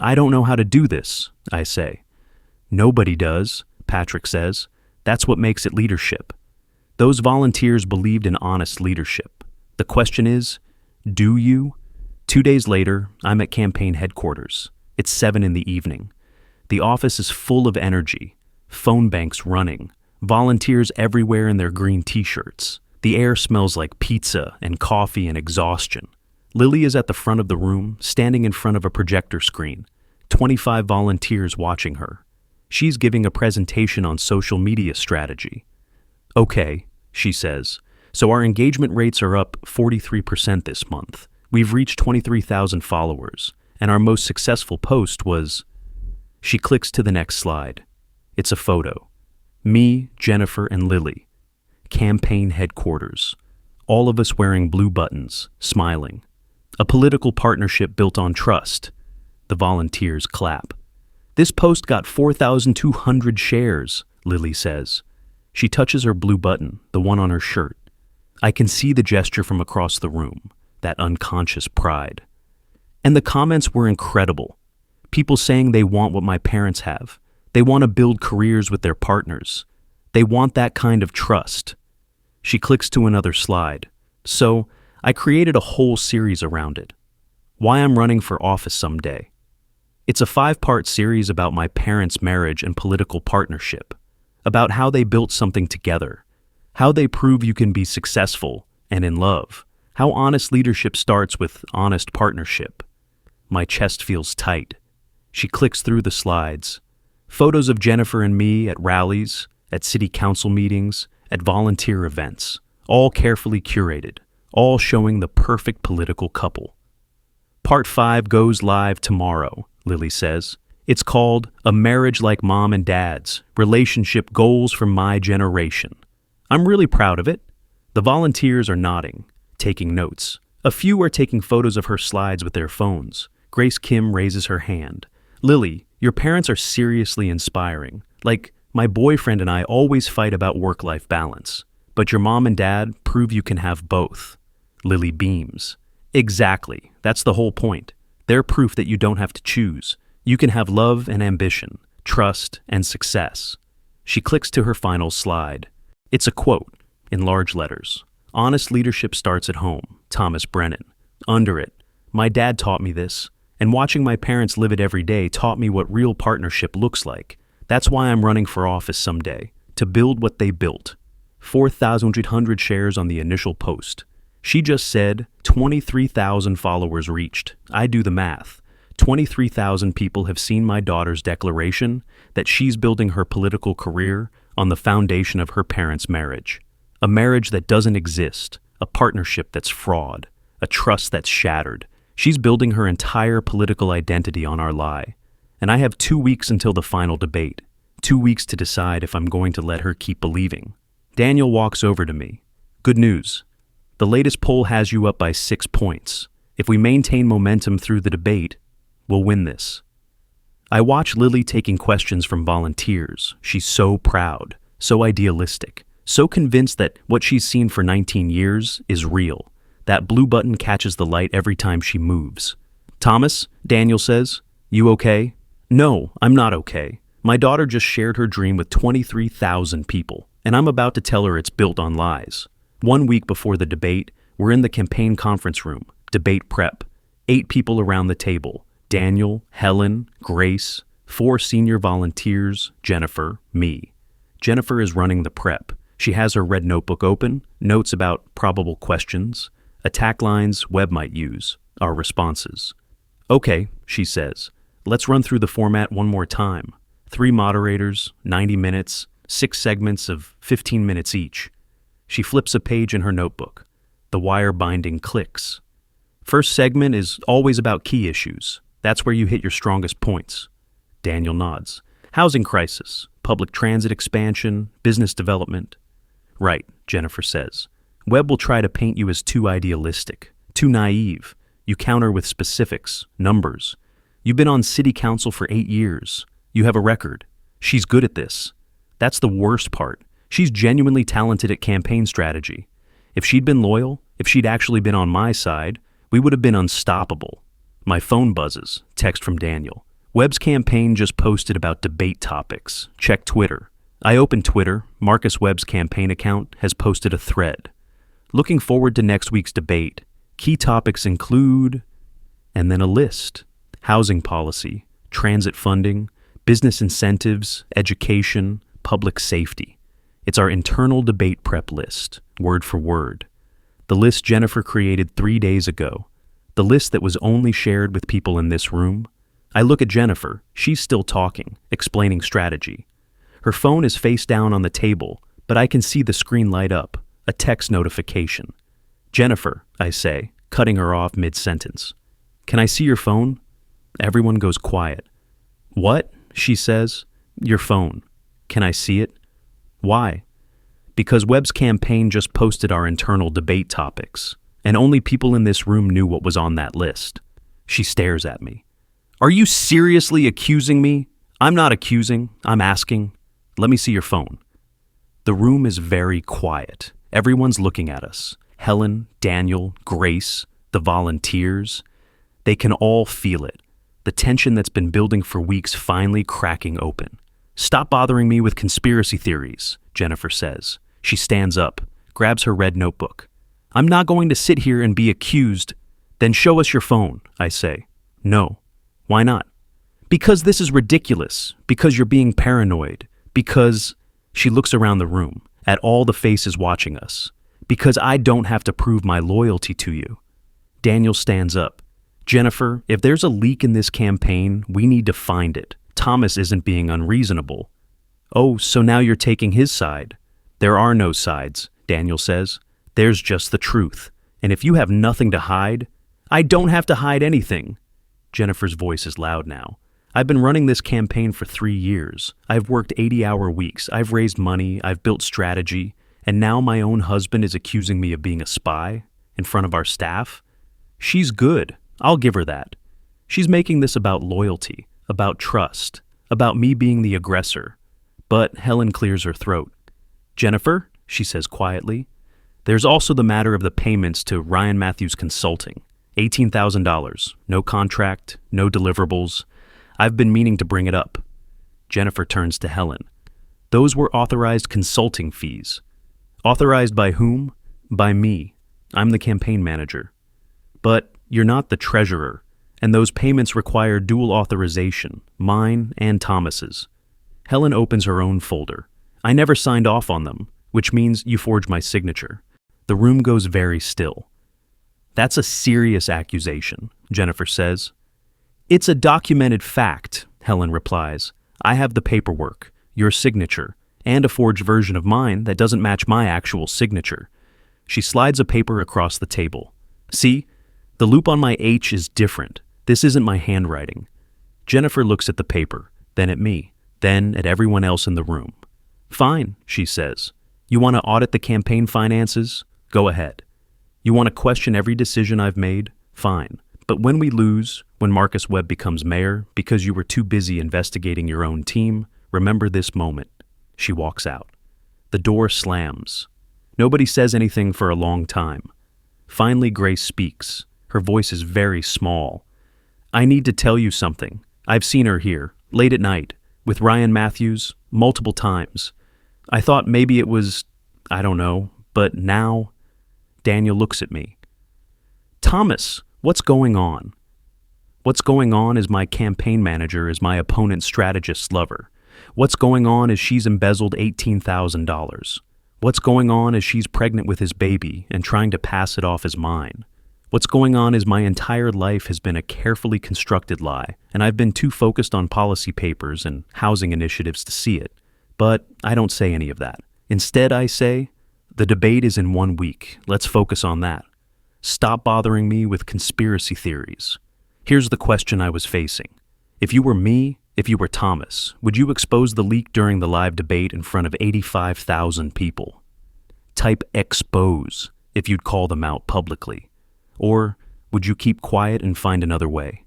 I don't know how to do this, I say. Nobody does, Patrick says. That's what makes it leadership. Those volunteers believed in honest leadership. The question is, do you? 2 days later, I'm at campaign headquarters. It's 7 in the evening. The office is full of energy, phone banks running, volunteers everywhere in their green t-shirts. The air smells like pizza and coffee and exhaustion. Lily is at the front of the room, standing in front of a projector screen. 25 volunteers watching her. She's giving a presentation on social media strategy. Okay, she says, so our engagement rates are up 43% this month. We've reached 23,000 followers, and our most successful post was... She clicks to the next slide. It's a photo. Me, Jennifer, and Lily. campaign headquarters. All of us wearing blue buttons, smiling. A political partnership built on trust. The volunteers clap. This post got 4,200 shares, Lily says. She touches her blue button, the one on her shirt. I can see the gesture from across the room, that unconscious pride. And the comments were incredible. People saying they want what my parents have. They want to build careers with their partners. They want that kind of trust. She clicks to another slide. So, I created a whole series around it. Why I'm running for office someday. It's a 5-part series about my parents' marriage and political partnership, about how they built something together, how they prove you can be successful and in love, how honest leadership starts with honest partnership. My chest feels tight. She clicks through the slides. Photos of Jennifer and me at rallies, at city council meetings, at volunteer events, all carefully curated, all showing the perfect political couple. Part 5 goes live tomorrow, Lily says. It's called A Marriage Like Mom and Dad's, Relationship Goals for My Generation. I'm really proud of it. The volunteers are nodding, taking notes. A few are taking photos of her slides with their phones. Grace Kim raises her hand. Lily, your parents are seriously inspiring. Like, my boyfriend and I always fight about work-life balance. But your mom and dad prove you can have both. Lily beams. Exactly. That's the whole point. They're proof that you don't have to choose. You can have love and ambition, trust and success. She clicks to her final slide. It's a quote, in large letters. Honest leadership starts at home, Thomas Brennan. Under it, my dad taught me this, and watching my parents live it every day taught me what real partnership looks like. That's why I'm running for office someday, to build what they built. 4,800 shares on the initial post. She just said 23,000 followers reached. I do the math. 23,000 people have seen my daughter's declaration that she's building her political career on the foundation of her parents' marriage. A marriage that doesn't exist, a partnership that's fraud, a trust that's shattered. She's building her entire political identity on our lie. And I have 2 weeks until the final debate. 2 weeks to decide if I'm going to let her keep believing. Daniel walks over to me. Good news. The latest poll has you up by 6 points. If we maintain momentum through the debate, we'll win this. I watch Lily taking questions from volunteers. She's so proud, so idealistic, so convinced that what she's seen for 19 years is real. That blue button catches the light every time she moves. Thomas, Daniel says, you okay? No, I'm not okay. My daughter just shared her dream with 23,000 people, and I'm about to tell her it's built on lies. 1 week before the debate, we're in the campaign conference room, debate prep. 8 people around the table. Daniel, Helen, Grace, 4 senior volunteers, Jennifer, me. Jennifer is running the prep. She has her red notebook open, notes about probable questions, attack lines Webb might use, our responses. Okay, she says, let's run through the format one more time. 3 moderators, 90 minutes, 6 segments of 15 minutes each. She flips a page in her notebook. The wire binding clicks. First segment is always about key issues. That's where you hit your strongest points. Daniel nods. Housing crisis, public transit expansion, business development. Right, Jennifer says. Webb will try to paint you as too idealistic, too naive. You counter with specifics, numbers. You've been on city council for 8 years. You have a record. She's good at this. That's the worst part. She's genuinely talented at campaign strategy. If she'd been loyal, if she'd actually been on my side, we would have been unstoppable. My phone buzzes. Text from Daniel. Webb's campaign just posted about debate topics. Check Twitter. I open Twitter. Marcus Webb's campaign account has posted a thread. Looking forward to next week's debate. Key topics include... and then a list. Housing policy, transit funding, business incentives, education, public safety. It's our internal debate prep list, word for word. The list Jennifer created 3 days ago. The list that was only shared with people in this room. I look at Jennifer. She's still talking, explaining strategy. Her phone is face down on the table, but I can see the screen light up, a text notification. Jennifer, I say, cutting her off mid-sentence. Can I see your phone? Everyone goes quiet. What? She says. Your phone. Can I see it? Why? Because Webb's campaign just posted our internal debate topics, and only people in this room knew what was on that list. She stares at me. Are you seriously accusing me? I'm not accusing, I'm asking. Let me see your phone. The room is very quiet. Everyone's looking at us. Helen, Daniel, Grace, the volunteers. They can all feel it. The tension that's been building for weeks finally cracking open. Stop bothering me with conspiracy theories, Jennifer says. She stands up, grabs her red notebook. I'm not going to sit here and be accused. Then show us your phone, I say. No. Why not? Because this is ridiculous. Because you're being paranoid. Because... She looks around the room, at all the faces watching us. Because I don't have to prove my loyalty to you. Daniel stands up. Jennifer, if there's a leak in this campaign, we need to find it. Thomas isn't being unreasonable. Oh, so now you're taking his side. There are no sides, Daniel says. There's just the truth. And if you have nothing to hide, I don't have to hide anything. Jennifer's voice is loud now. I've been running this campaign for 3 years. I've worked 80-hour weeks. I've raised money. I've built strategy. And now my own husband is accusing me of being a spy in front of our staff. She's good. I'll give her that. She's making this about loyalty, about trust, about me being the aggressor. But Helen clears her throat. Jennifer, she says quietly, there's also the matter of the payments to Ryan Matthews Consulting. $18,000. No contract, no deliverables. I've been meaning to bring it up. Jennifer turns to Helen. Those were authorized consulting fees. Authorized by whom? By me. I'm the campaign manager. But you're not the treasurer, and those payments require dual authorization, mine and Thomas's. Helen opens her own folder. I never signed off on them, which means you forged my signature. The room goes very still. That's a serious accusation, Jennifer says. It's a documented fact, Helen replies. I have the paperwork, your signature, and a forged version of mine that doesn't match my actual signature. She slides a paper across the table. See? The loop on my H is different. This isn't my handwriting. Jennifer looks at the paper, then at me, then at everyone else in the room. Fine, she says. You want to audit the campaign finances? Go ahead. You want to question every decision I've made? Fine. But when we lose, when Marcus Webb becomes mayor, because you were too busy investigating your own team, remember this moment. She walks out. The door slams. Nobody says anything for a long time. Finally, Grace speaks. Her voice is very small. I need to tell you something. I've seen her here, late at night, with Ryan Matthews, multiple times. I thought maybe it was, I don't know, but now... Daniel looks at me. Thomas, what's going on? What's going on is my campaign manager is my opponent's strategist's lover. What's going on is she's embezzled $18,000. What's going on is she's pregnant with his baby and trying to pass it off as mine. What's going on is my entire life has been a carefully constructed lie, and I've been too focused on policy papers and housing initiatives to see it. But I don't say any of that. Instead, I say, the debate is in 1 week. Let's focus on that. Stop bothering me with conspiracy theories. Here's the question I was facing. If you were me, if you were Thomas, would you expose the leak during the live debate in front of 85,000 people? Type expose if you'd call them out publicly. Or would you keep quiet and find another way?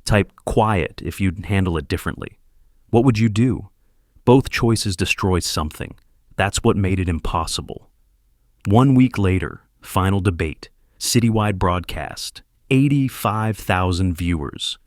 Type quiet if you'd handle it differently. What would you do? Both choices destroy something. That's what made it impossible. 1 week later, final debate, citywide broadcast, 85,000 viewers.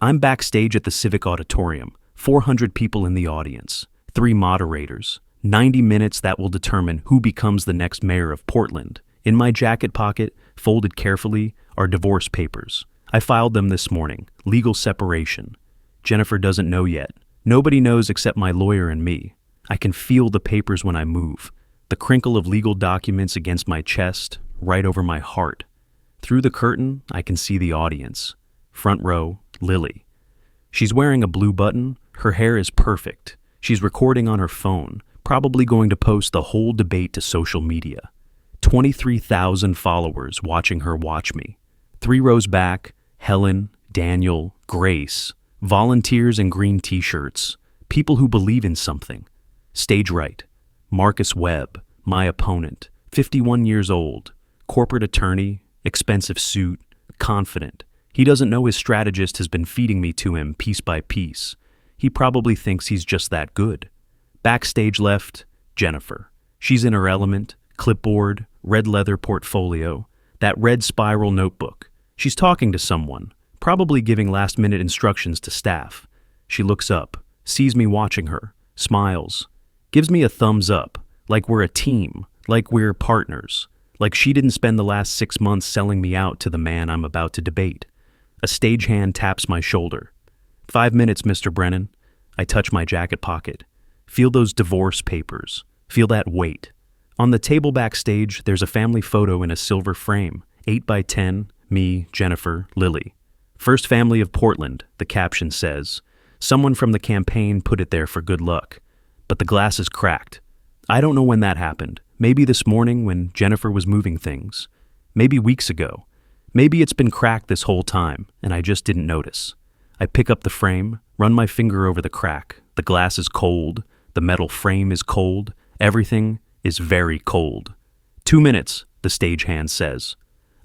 I'm backstage at the Civic Auditorium, 400 people in the audience, 3 moderators, 90 minutes that will determine who becomes the next mayor of Portland. In my jacket pocket, folded carefully, are divorce papers. I filed them this morning, legal separation. Jennifer doesn't know yet. Nobody knows except my lawyer and me. I can feel the papers when I move. The crinkle of legal documents against my chest, right over my heart. Through the curtain, I can see the audience. Front row, Lily. She's wearing a blue button. Her hair is perfect. She's recording on her phone, probably going to post the whole debate to social media. 23,000 followers watching her watch me. 3 rows back, Helen, Daniel, Grace, volunteers in green t-shirts, people who believe in something. Stage right. Marcus Webb, My opponent, 51 years old, corporate attorney, expensive suit, confident. He doesn't know his strategist has been feeding me to him piece by piece. He probably thinks he's just that good. Backstage left, Jennifer. She's in her element, clipboard, red leather portfolio, that red spiral notebook. She's talking to someone, probably giving last-minute instructions to staff. She looks up, sees me watching her, smiles, gives me a thumbs up, like we're a team, like we're partners, like she didn't spend the last 6 months selling me out to the man I'm about to debate. A stagehand taps my shoulder. 5 minutes, Mr. Brennan. I touch my jacket pocket. Feel those divorce papers. Feel that weight. On the table backstage, there's a family photo in a silver frame, 8 by 10, me, Jennifer, Lily. First family of Portland, the caption says. Someone from the campaign put it there for good luck. But the glass is cracked. I don't know when that happened. Maybe this morning when Jennifer was moving things. Maybe weeks ago. Maybe it's been cracked this whole time, and I just didn't notice. I pick up the frame, run my finger over the crack. The glass is cold. The metal frame is cold. Everything is very cold. 2 minutes, the stagehand says.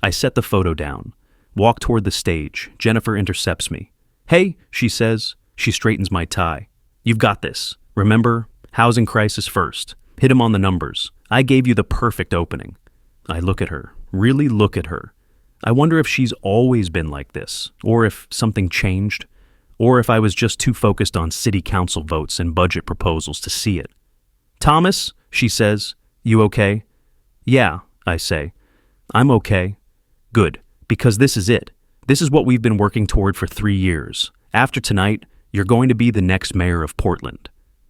I set the photo down. Walk toward the stage. Jennifer intercepts me. Hey, she says. She straightens my tie. You've got this. Remember, housing crisis first. Hit him on the numbers. I gave you the perfect opening. I look at her. Really look at her. I wonder if she's always been like this, or if something changed, or if I was just too focused on city council votes and budget proposals to see it. Thomas, she says, you okay? Yeah, I say. I'm okay. Good, because this is it. This is what we've been working toward for 3 years. After tonight, you're going to be the next mayor of Portland.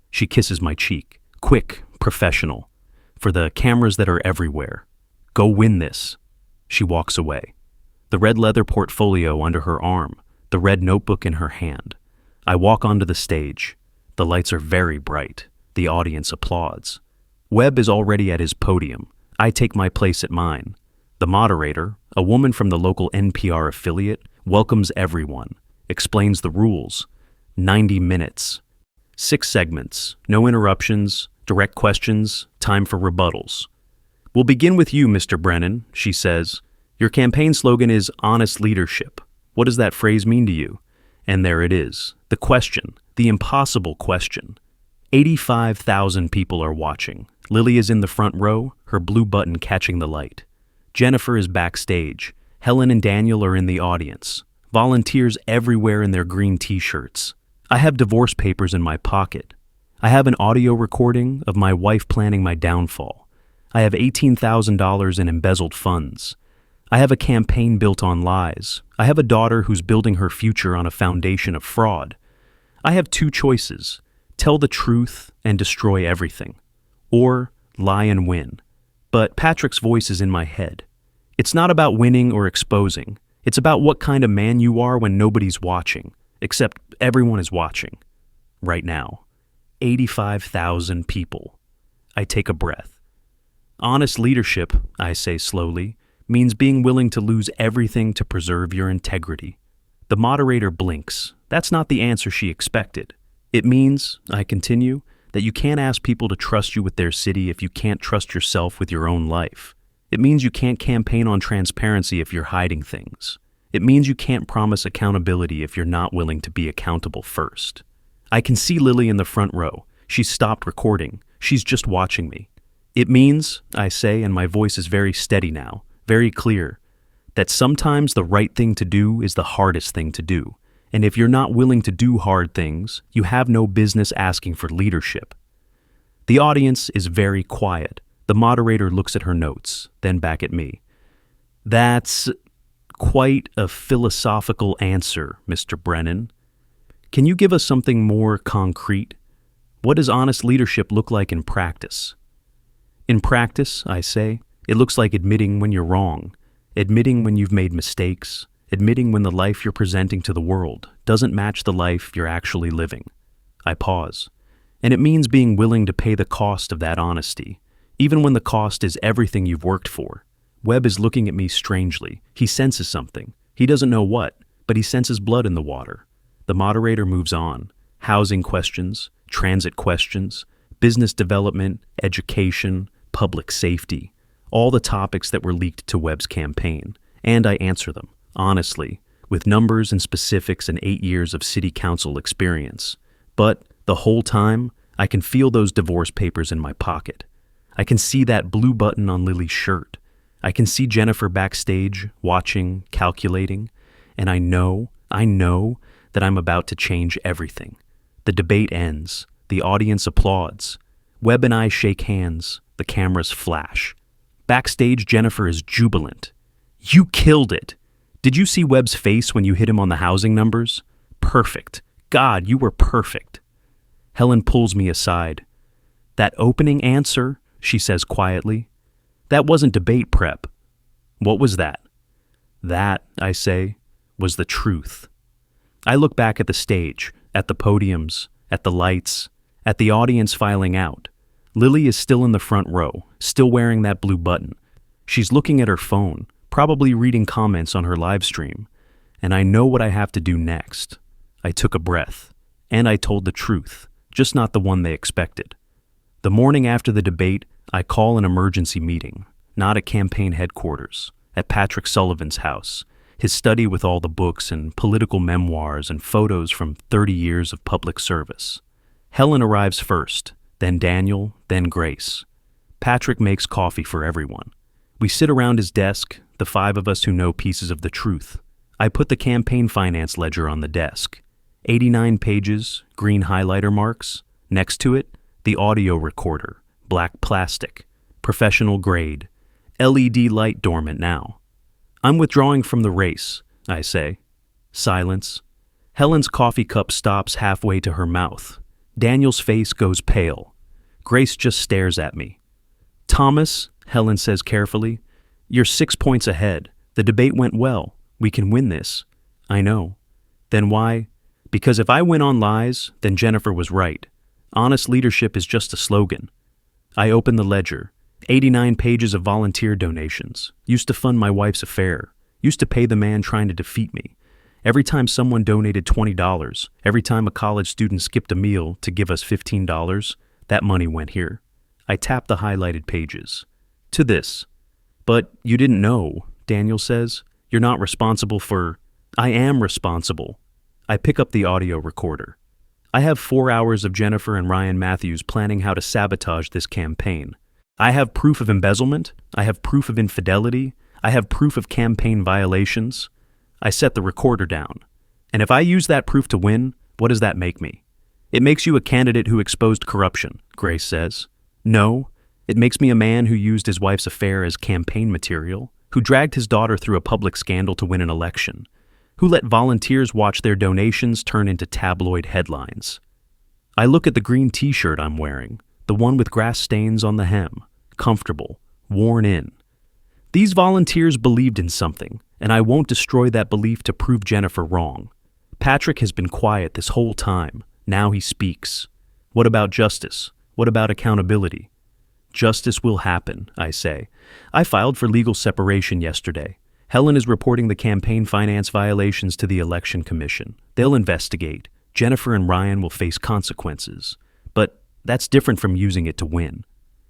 She kisses my cheek. Quick, professional. For the cameras that are everywhere. Go win this. She walks away. The red leather portfolio under her arm, the red notebook in her hand. I walk onto the stage. The lights are very bright. The audience applauds. Webb is already at his podium. I take my place at mine. The moderator, a woman from the local NPR affiliate, welcomes everyone, explains the rules. 90 minutes. 6 segments, no interruptions, direct questions, time for rebuttals. We'll begin with you, Mr. Brennan, she says. Your campaign slogan is honest leadership. What does that phrase mean to you? And there it is, the question, the impossible question. 85,000 people are watching. Lily is in the front row, her blue button catching the light. Jennifer is backstage. Helen and Daniel are in the audience. Volunteers everywhere in their green t-shirts. I have divorce papers in my pocket. I have an audio recording of my wife planning my downfall. I have $18,000 in embezzled funds. I have a campaign built on lies. I have a daughter who's building her future on a foundation of fraud. I have 2 choices. Tell the truth and destroy everything. Or lie and win. But Patrick's voice is in my head. It's not about winning or exposing. It's about what kind of man you are when nobody's watching. Except everyone is watching. Right now. 85,000 people. I take a breath. Honest leadership, I say slowly, means being willing to lose everything to preserve your integrity. The moderator blinks. That's not the answer she expected. It means, I continue, that you can't ask people to trust you with their city if you can't trust yourself with your own life. It means you can't campaign on transparency if you're hiding things. It means you can't promise accountability if you're not willing to be accountable first. I can see Lily in the front row. She's stopped recording. She's just watching me. It means, I say, and my voice is very steady now, very clear, that sometimes the right thing to do is the hardest thing to do. And if you're not willing to do hard things, you have no business asking for leadership. The audience is very quiet. The moderator looks at her notes, then back at me. That's quite a philosophical answer, Mr. Brennan. Can you give us something more concrete? What does honest leadership look like in practice? In practice, I say, it looks like admitting when you're wrong, admitting when you've made mistakes, admitting when the life you're presenting to the world doesn't match the life you're actually living. I pause. And it means being willing to pay the cost of that honesty, even when the cost is everything you've worked for. Webb is looking at me strangely. He senses something. He doesn't know what, but he senses blood in the water. The moderator moves on. Housing questions, transit questions, business development, education, public safety, all the topics that were leaked to Webb's campaign, and I answer them, honestly, with numbers and specifics and 8 years of city council experience. But the whole time, I can feel those divorce papers in my pocket. I can see that blue button on Lily's shirt. I can see Jennifer backstage, watching, calculating, and I know that I'm about to change everything. The debate ends. The audience applauds. Webb and I shake hands. The cameras flash. Backstage, Jennifer is jubilant. "You killed it! Did you see Webb's face when you hit him on the housing numbers? Perfect. God, you were perfect." Helen pulls me aside. "That opening answer," she says quietly, "that wasn't debate prep." "What was that?" "That," I say, "was the truth." I look back at the stage, at the podiums, at the lights, at the audience filing out. Lily is still in the front row, still wearing that blue button. She's looking at her phone, probably reading comments on her live stream. And I know what I have to do next. I took a breath, and I told the truth, just not the one they expected. The morning after the debate, I call an emergency meeting, not at campaign headquarters, at Patrick Sullivan's house, his study with all the books and political memoirs and photos from 30 years of public service. Helen arrives first, then Daniel, then Grace. Patrick makes coffee for everyone. We sit around his desk, the 5 of us who know pieces of the truth. I put the campaign finance ledger on the desk. 89 pages, green highlighter marks. Next to it, the audio recorder, black plastic, professional grade, LED light dormant now. "I'm withdrawing from the race," I say. Silence. Helen's coffee cup stops halfway to her mouth. Daniel's face goes pale. Grace just stares at me. "Thomas," Helen says carefully, "you're 6 points ahead. The debate went well. We can win this." "I know." "Then why?" "Because if I win on lies, then Jennifer was right. Honest leadership is just a slogan." I open the ledger. 89 pages of volunteer donations. Used to fund my wife's affair. Used to pay the man trying to defeat me. Every time someone donated $20, every time a college student skipped a meal to give us $15, that money went here. I tap the highlighted pages. To this. "But you didn't know," Daniel says. "You're not responsible for—" "I am responsible." I pick up the audio recorder. I have 4 hours of Jennifer and Ryan Matthews planning how to sabotage this campaign. I have proof of embezzlement. I have proof of infidelity. I have proof of campaign violations. I set the recorder down. And if I use that proof to win, what does that make me? "It makes you a candidate who exposed corruption," Grace says. "No, it makes me a man who used his wife's affair as campaign material, who dragged his daughter through a public scandal to win an election, who let volunteers watch their donations turn into tabloid headlines." I look at the green t-shirt I'm wearing, the one with grass stains on the hem, comfortable, worn in. These volunteers believed in something, and I won't destroy that belief to prove Jennifer wrong. Patrick has been quiet this whole time. Now he speaks. What about justice? What about accountability? Justice will happen, I say. I filed for legal separation yesterday. Helen is reporting the campaign finance violations to the Election Commission. They'll investigate. Jennifer and Ryan will face consequences. But that's different from using it to win.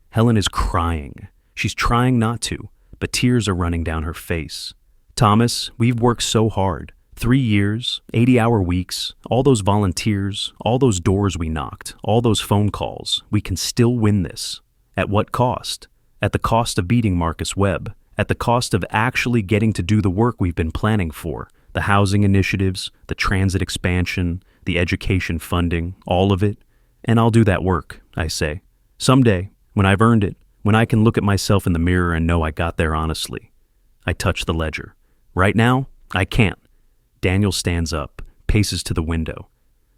Helen is crying. She's trying not to, but tears are running down her face. "Thomas, we've worked so hard. 3 years, 80-hour weeks, all those volunteers, all those doors we knocked, all those phone calls. We can still win this. At what cost? At the cost of beating Marcus Webb. At the cost of actually getting to do the work we've been planning for. The housing initiatives, the transit expansion, the education funding, all of it. And I'll do that work," I say. "Someday, when I've earned it, when I can look at myself in the mirror and know I got there honestly." I touch the ledger. "Right now, I can't." Daniel stands up, paces to the window.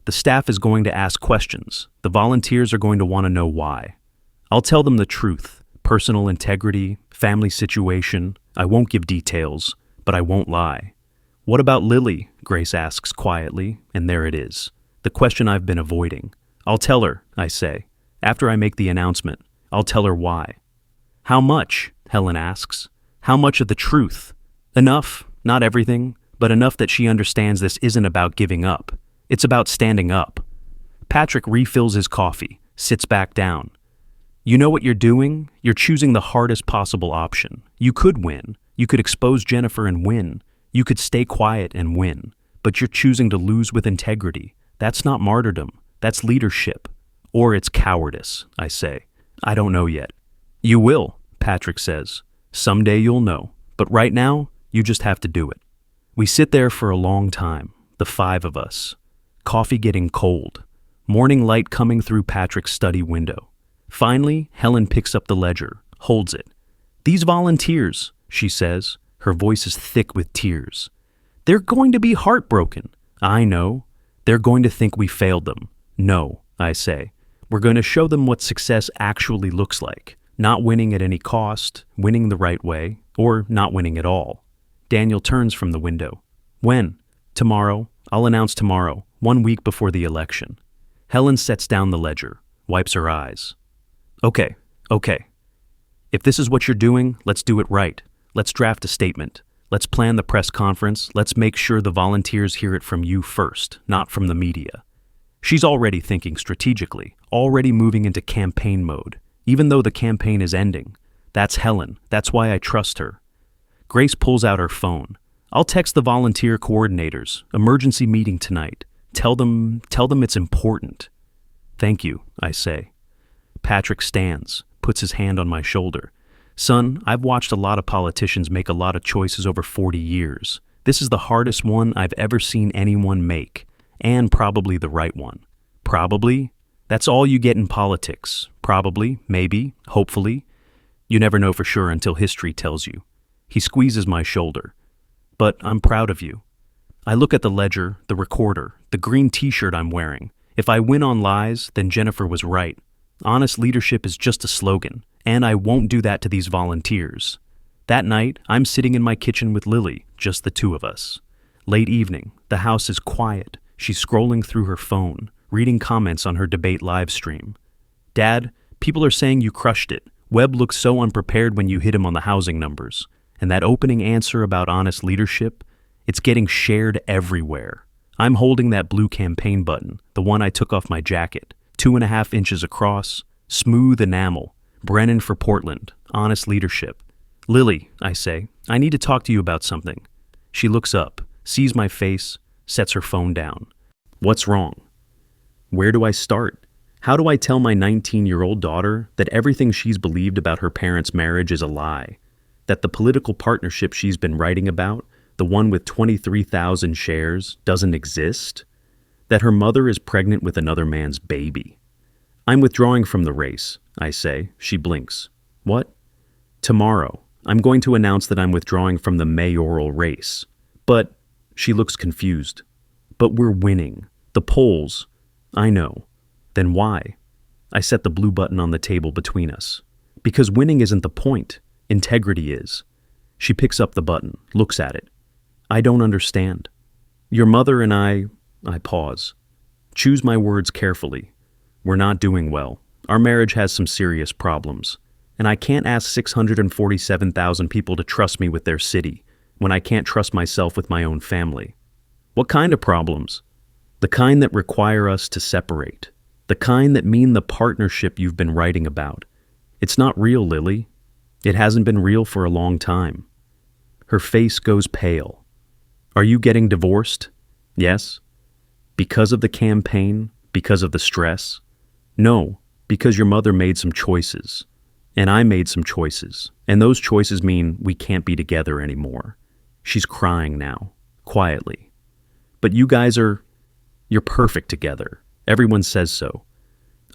"The staff is going to ask questions. The volunteers are going to want to know why. I'll tell them the truth, personal integrity, family situation. I won't give details, but I won't lie." "What about Lily?" Grace asks quietly, and there it is. The question I've been avoiding. "I'll tell her," I say. "After I make the announcement, I'll tell her why." "How much?" Helen asks. "How much of the truth?" "Enough, not everything, but enough that she understands this isn't about giving up. It's about standing up." Patrick refills his coffee, sits back down. You know what you're doing? You're choosing the hardest possible option. You could win. You could expose Jennifer and win. You could stay quiet and win. But you're choosing to lose with integrity. That's not martyrdom. That's leadership. Or it's cowardice, I say. I don't know yet. You will, Patrick says. Someday you'll know. But right now, you just have to do it. We sit there for a long time, the five of us. Coffee getting cold. Morning light coming through Patrick's study window. Finally, Helen picks up the ledger, holds it. These volunteers, she says, her voice is thick with tears. They're going to be heartbroken. I know. They're going to think we failed them. No, I say. We're going to show them what success actually looks like. Not winning at any cost, winning the right way, or not winning at all. Daniel turns from the window. When? Tomorrow. I'll announce tomorrow, 1 week before the election. Helen sets down the ledger, wipes her eyes. Okay. If this is what you're doing, let's do it right. Let's draft a statement. Let's plan the press conference. Let's make sure the volunteers hear it from you first, not from the media. She's already thinking strategically, already moving into campaign mode, even though the campaign is ending. That's Helen. That's why I trust her. Grace pulls out her phone. I'll text the volunteer coordinators. Emergency meeting tonight. Tell them it's important. Thank you, I say. Patrick stands, puts his hand on my shoulder. Son, I've watched a lot of politicians make a lot of choices over 40 years. This is the hardest one I've ever seen anyone make, and probably the right one. Probably? That's all you get in politics. Probably, maybe, hopefully. You never know for sure until history tells you. He squeezes my shoulder. But I'm proud of you. I look at the ledger, the recorder, the green t-shirt I'm wearing. If I win on lies, then Jennifer was right. Honest leadership is just a slogan, and I won't do that to these volunteers. That night, I'm sitting in my kitchen with Lily, just the two of us. Late evening, the house is quiet. She's scrolling through her phone, reading comments on her debate live stream. Dad, people are saying you crushed it. Webb looks so unprepared when you hit him on the housing numbers. And that opening answer about honest leadership, it's getting shared everywhere. I'm holding that blue campaign button, the one I took off my jacket, 2.5 inches across, smooth enamel, Brennan for Portland, honest leadership. Lily, I say, I need to talk to you about something. She looks up, sees my face, sets her phone down. What's wrong? Where do I start? How do I tell my 19-year-old daughter that everything she's believed about her parents' marriage is a lie? That the political partnership she's been writing about, the one with 23,000 shares, doesn't exist? That her mother is pregnant with another man's baby? I'm withdrawing from the race, I say. She blinks. What? Tomorrow, I'm going to announce that I'm withdrawing from the mayoral race. But, she looks confused. But we're winning. The polls. I know. Then why? I set the blue button on the table between us. Because winning isn't the point. Integrity is. She picks up the button, looks at it. I don't understand. Your mother and I pause. Choose my words carefully. We're not doing well. Our marriage has some serious problems. And I can't ask 647,000 people to trust me with their city when I can't trust myself with my own family. What kind of problems? The kind that require us to separate. The kind that mean the partnership you've been writing about. It's not real, Lily. It hasn't been real for a long time. Her face goes pale. Are you getting divorced? Yes. Because of the campaign? Because of the stress? No, because your mother made some choices. And I made some choices. And those choices mean we can't be together anymore. She's crying now, quietly. But you guys you're perfect together. Everyone says so.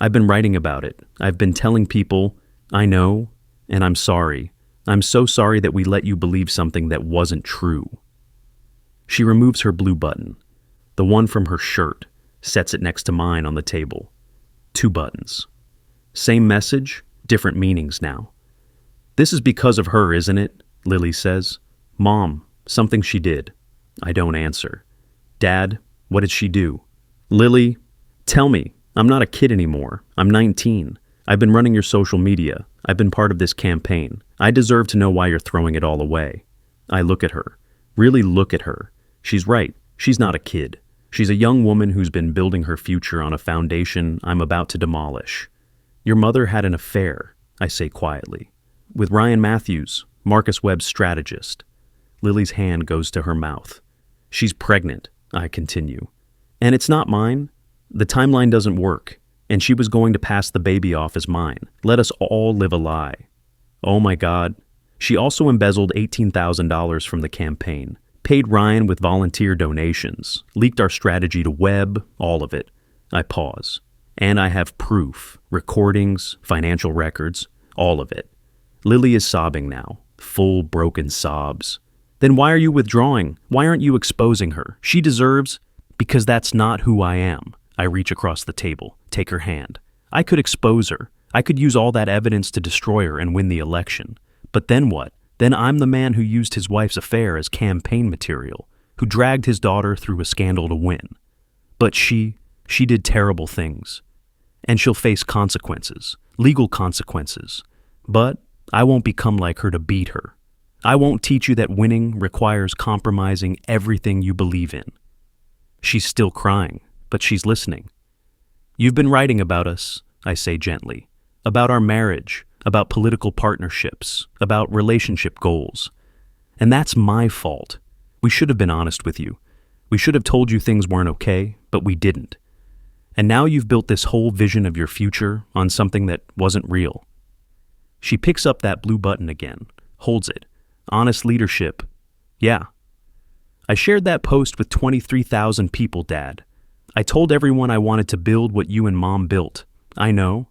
I've been writing about it. I've been telling people, I know, and I'm sorry. I'm so sorry that we let you believe something that wasn't true. She removes her blue button, the one from her shirt, sets it next to mine on the table. 2 buttons. Same message, different meanings now. This is because of her, isn't it? Lily says. Mom, something she did. I don't answer. Dad, what did she do? Lily, tell me. I'm not a kid anymore. I'm 19. I've been running your social media. I've been part of this campaign. I deserve to know why you're throwing it all away. I look at her. Really look at her. She's right. She's not a kid. She's a young woman who's been building her future on a foundation I'm about to demolish. Your mother had an affair, I say quietly, with Ryan Matthews, Marcus Webb's strategist. Lily's hand goes to her mouth. She's pregnant, I continue. And it's not mine. The timeline doesn't work, and she was going to pass the baby off as mine. Let us all live a lie. Oh my God. She also embezzled $18,000 from the campaign, paid Ryan with volunteer donations, leaked our strategy to Webb, all of it. I pause. And I have proof, recordings, financial records, all of it. Lily is sobbing now, full broken sobs. Then why are you withdrawing? Why aren't you exposing her? She deserves, because that's not who I am. I reach across the table, take her hand. I could expose her. I could use all that evidence to destroy her and win the election. But then what? Then I'm the man who used his wife's affair as campaign material, who dragged his daughter through a scandal to win. But she did terrible things. And she'll face consequences, legal consequences. But I won't become like her to beat her. I won't teach you that winning requires compromising everything you believe in. She's still crying, but she's listening. You've been writing about us, I say gently, about our marriage, about political partnerships, about relationship goals. And that's my fault. We should have been honest with you. We should have told you things weren't okay, but we didn't. And now you've built this whole vision of your future on something that wasn't real. She picks up that blue button again, holds it. Honest leadership. Yeah. I shared that post with 23,000 people, Dad. I told everyone I wanted to build what you and Mom built. I know.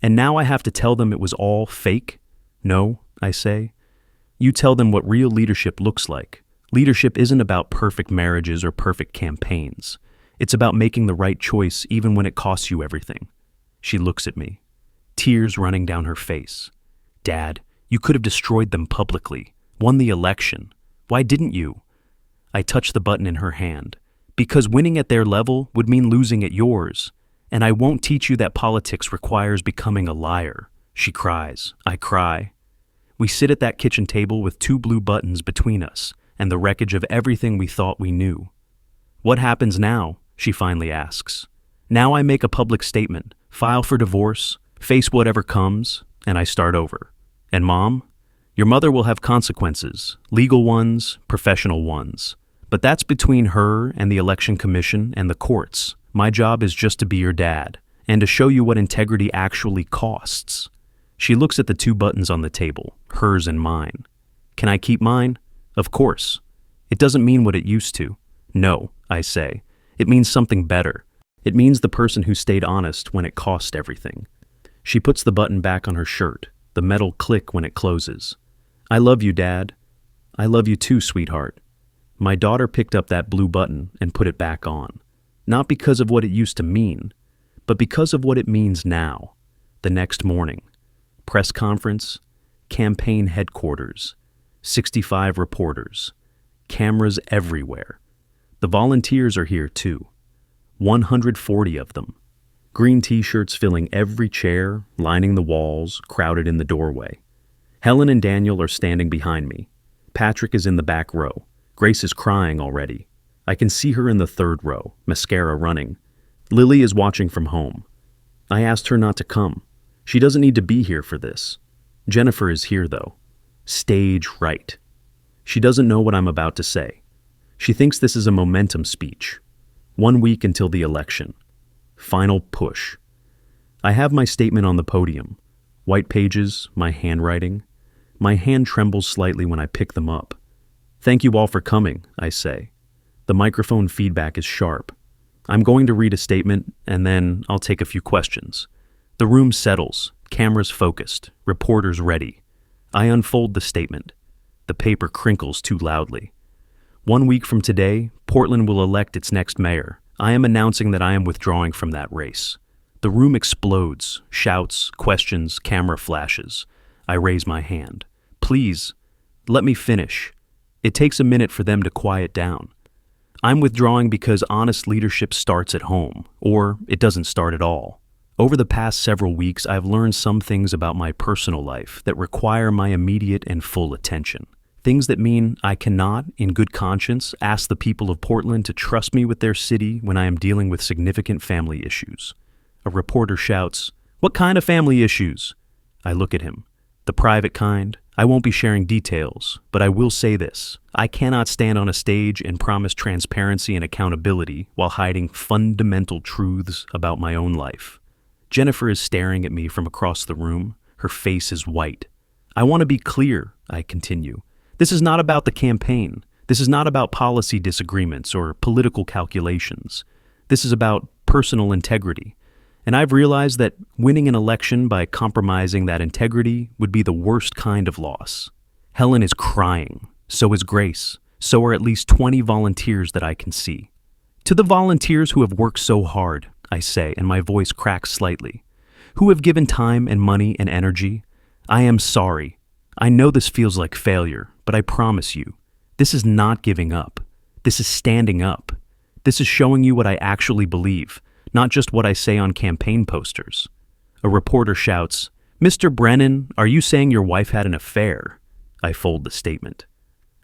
And now I have to tell them it was all fake? No, I say. You tell them what real leadership looks like. Leadership isn't about perfect marriages or perfect campaigns. It's about making the right choice even when it costs you everything. She looks at me, tears running down her face. Dad, you could have destroyed them publicly, won the election. Why didn't you? I touch the button in her hand. Because winning at their level would mean losing at yours. And I won't teach you that politics requires becoming a liar. She cries. I cry. We sit at that kitchen table with 2 blue buttons between us and the wreckage of everything we thought we knew. What happens now? She finally asks. Now I make a public statement, file for divorce, face whatever comes, and I start over. And Mom, your mother will have consequences, legal ones, professional ones. But that's between her and the Election Commission and the courts. My job is just to be your dad and to show you what integrity actually costs. She looks at the 2 buttons on the table, hers and mine. Can I keep mine? Of course. It doesn't mean what it used to. No, I say. It means something better. It means the person who stayed honest when it cost everything. She puts the button back on her shirt, the metal click when it closes. I love you, Dad. I love you too, sweetheart. My daughter picked up that blue button and put it back on. Not because of what it used to mean, but because of what it means now. The next morning. Press conference, campaign headquarters, 65 reporters, cameras everywhere. The volunteers are here too, 140 of them. Green t-shirts filling every chair, lining the walls, crowded in the doorway. Helen and Daniel are standing behind me. Patrick is in the back row. Grace is crying already. I can see her in the 3rd row, mascara running. Lily is watching from home. I asked her not to come. She doesn't need to be here for this. Jennifer is here though. Stage right. She doesn't know what I'm about to say. She thinks this is a momentum speech. 1 week until the election. Final push. I have my statement on the podium. White pages, my handwriting. My hand trembles slightly when I pick them up. Thank you all for coming, I say. The microphone feedback is sharp. I'm going to read a statement, and then I'll take a few questions. The room settles, cameras focused, reporters ready. I unfold the statement. The paper crinkles too loudly. 1 week from today, Portland will elect its next mayor. I am announcing that I am withdrawing from that race. The room explodes, shouts, questions, camera flashes. I raise my hand. Please, let me finish. It takes a minute for them to quiet down. I'm withdrawing because honest leadership starts at home, or it doesn't start at all. Over the past several weeks, I've learned some things about my personal life that require my immediate and full attention. Things that mean I cannot, in good conscience, ask the people of Portland to trust me with their city when I am dealing with significant family issues. A reporter shouts, What kind of family issues? I look at him. The private kind. I won't be sharing details, but I will say this. I cannot stand on a stage and promise transparency and accountability while hiding fundamental truths about my own life. Jennifer is staring at me from across the room. Her face is white. I want to be clear, I continue. This is not about the campaign. This is not about policy disagreements or political calculations. This is about personal integrity. And I've realized that winning an election by compromising that integrity would be the worst kind of loss. Helen is crying. So is Grace. So are at least 20 volunteers that I can see. To the volunteers who have worked so hard, I say, and my voice cracks slightly, who have given time and money and energy, I am sorry. I know this feels like failure, but I promise you, this is not giving up. This is standing up. This is showing you what I actually believe, not just what I say on campaign posters. A reporter shouts, "Mr. Brennan, are you saying your wife had an affair?" I fold the statement.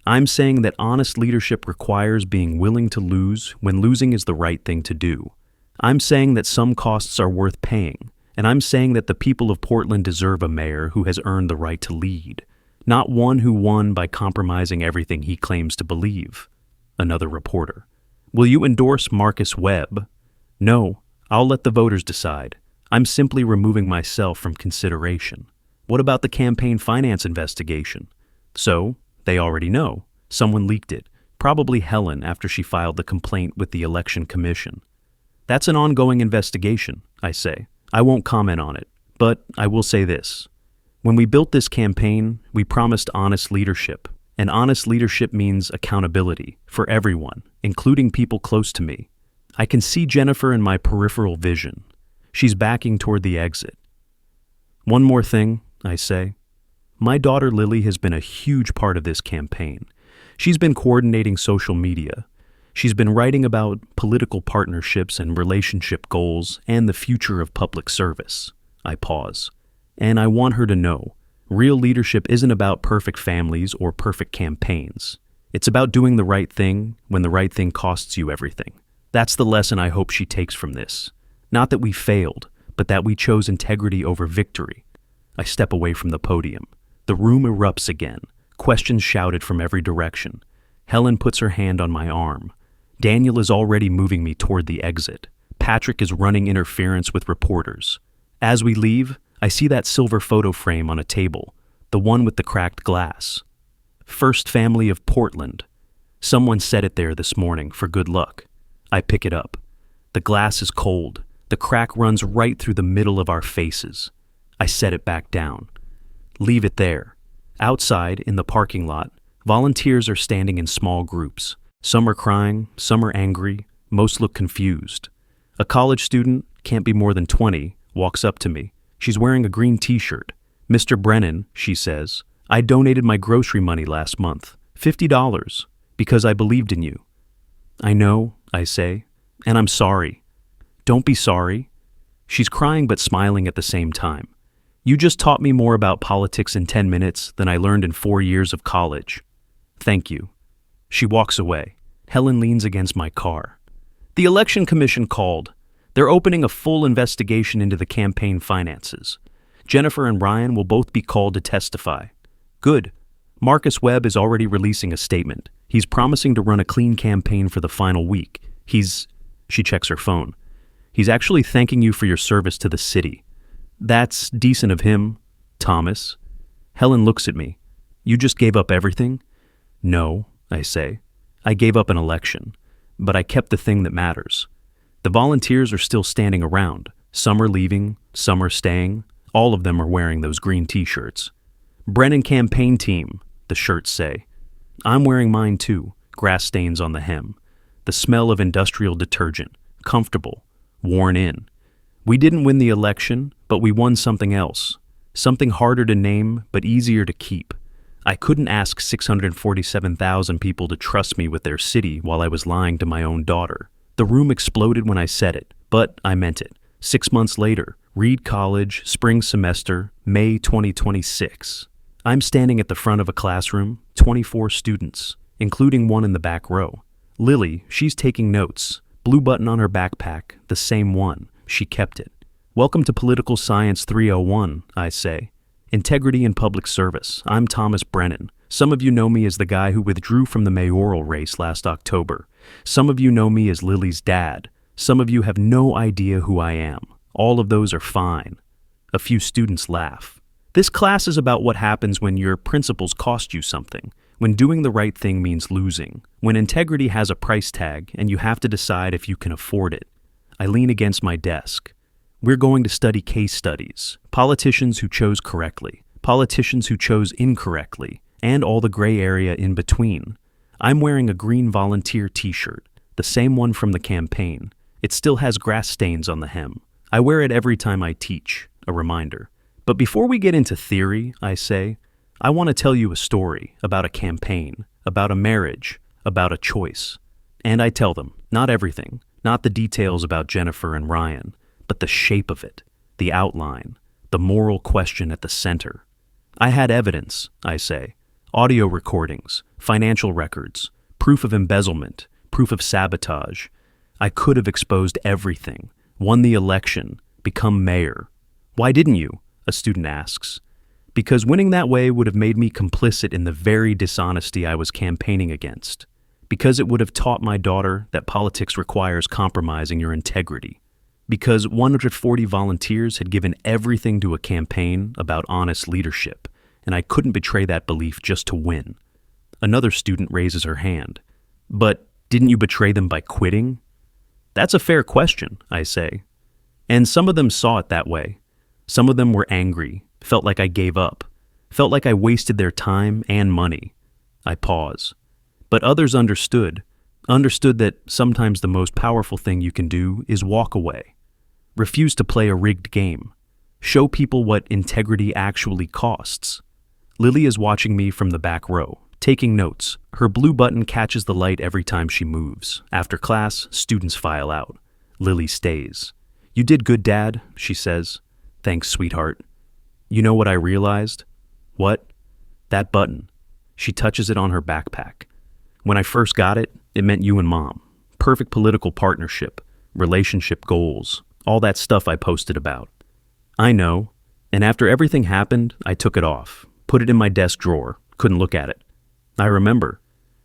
I'm saying that honest leadership requires being willing to lose when losing is the right thing to do. I'm saying that some costs are worth paying, and I'm saying that the people of Portland deserve a mayor who has earned the right to lead, not one who won by compromising everything he claims to believe. Another reporter. Will you endorse Marcus Webb? No, I'll let the voters decide. I'm simply removing myself from consideration. What about the campaign finance investigation? So, they already know. Someone leaked it, probably Helen after she filed the complaint with the Election Commission. That's an ongoing investigation, I say. I won't comment on it, but I will say this. When we built this campaign, we promised honest leadership, and honest leadership means accountability for everyone, including people close to me. I can see Jennifer in my peripheral vision. She's backing toward the exit. One more thing, I say. My daughter Lily has been a huge part of this campaign. She's been coordinating social media. She's been writing about political partnerships and relationship goals and the future of public service. I pause. And I want her to know, real leadership isn't about perfect families or perfect campaigns. It's about doing the right thing when the right thing costs you everything. That's the lesson I hope she takes from this. Not that we failed, but that we chose integrity over victory. I step away from the podium. The room erupts again. Questions shouted from every direction. Helen puts her hand on my arm. Daniel is already moving me toward the exit. Patrick is running interference with reporters. As we leave, I see that silver photo frame on a table, the one with the cracked glass. First Family of Portland. Someone set it there this morning for good luck. I pick it up. The glass is cold. The crack runs right through the middle of our faces. I set it back down. Leave it there. Outside, in the parking lot, volunteers are standing in small groups. Some are crying, some are angry, most look confused. A college student, can't be more than 20, walks up to me. She's wearing a green t-shirt. "Mr. Brennan," she says, "I donated my grocery money last month, $50, because I believed in you." "I know," I say, "and I'm sorry." "Don't be sorry." She's crying but smiling at the same time. "You just taught me more about politics in 10 minutes than I learned in 4 years of college. Thank you." She walks away. Helen leans against my car. "The Election Commission called. They're opening a full investigation into the campaign finances. Jennifer and Ryan will both be called to testify." "Good. Marcus Webb is already releasing a statement. He's promising to run a clean campaign for the final week. She checks her phone. "He's actually thanking you for your service to the city." "That's decent of him, Thomas." Helen looks at me. "You just gave up everything?" "No," I say. "I gave up an election, but I kept the thing that matters." The volunteers are still standing around. Some are leaving, some are staying. All of them are wearing those green t-shirts. "Brennan Campaign Team," the shirts say. I'm wearing mine too, grass stains on the hem. The smell of industrial detergent, comfortable, worn in. We didn't win the election, but we won something else. Something harder to name, but easier to keep. I couldn't ask 647,000 people to trust me with their city while I was lying to my own daughter. The room exploded when I said it, but I meant it. 6 months later, Reed College, spring semester, May 2026. I'm standing at the front of a classroom, 24 students, including one in the back row. Lily, she's taking notes. Blue button on her backpack, the same one. She kept it. Welcome to Political Science 301, I say. Integrity in Public Service. I'm Thomas Brennan. Some of you know me as the guy who withdrew from the mayoral race last October. Some of you know me as Lily's dad. Some of you have no idea who I am. All of those are fine. A few students laugh. This class is about what happens when your principles cost you something, when doing the right thing means losing, when integrity has a price tag and you have to decide if you can afford it. I lean against my desk. We're going to study case studies, politicians who chose correctly, politicians who chose incorrectly, and all the gray area in between. I'm wearing a green volunteer t-shirt, the same one from the campaign. It still has grass stains on the hem. I wear it every time I teach, a reminder. But before we get into theory, I say, I want to tell you a story about a campaign, about a marriage, about a choice. And I tell them, not everything, not the details about Jennifer and Ryan, but the shape of it, the outline, the moral question at the center. I had evidence, I say, audio recordings, financial records, proof of embezzlement, proof of sabotage. I could have exposed everything, won the election, become mayor. Why didn't you? A student asks. Because winning that way would have made me complicit in the very dishonesty I was campaigning against. Because it would have taught my daughter that politics requires compromising your integrity. Because 140 volunteers had given everything to a campaign about honest leadership, and I couldn't betray that belief just to win. Another student raises her hand. But didn't you betray them by quitting? That's a fair question, I say. And some of them saw it that way. Some of them were angry, felt like I gave up, felt like I wasted their time and money. I pause. But others understood that sometimes the most powerful thing you can do is walk away. Refuse to play a rigged game. Show people what integrity actually costs. Lily is watching me from the back row, taking notes. Her blue button catches the light every time she moves. After class, students file out. Lily stays. You did good, Dad, she says. Thanks, sweetheart. You know what I realized? What? That button. She touches it on her backpack. When I first got it, it meant you and Mom. Perfect political partnership, relationship goals, all that stuff I posted about. I know, and after everything happened, I took it off, put it in my desk drawer, couldn't look at it. I remember.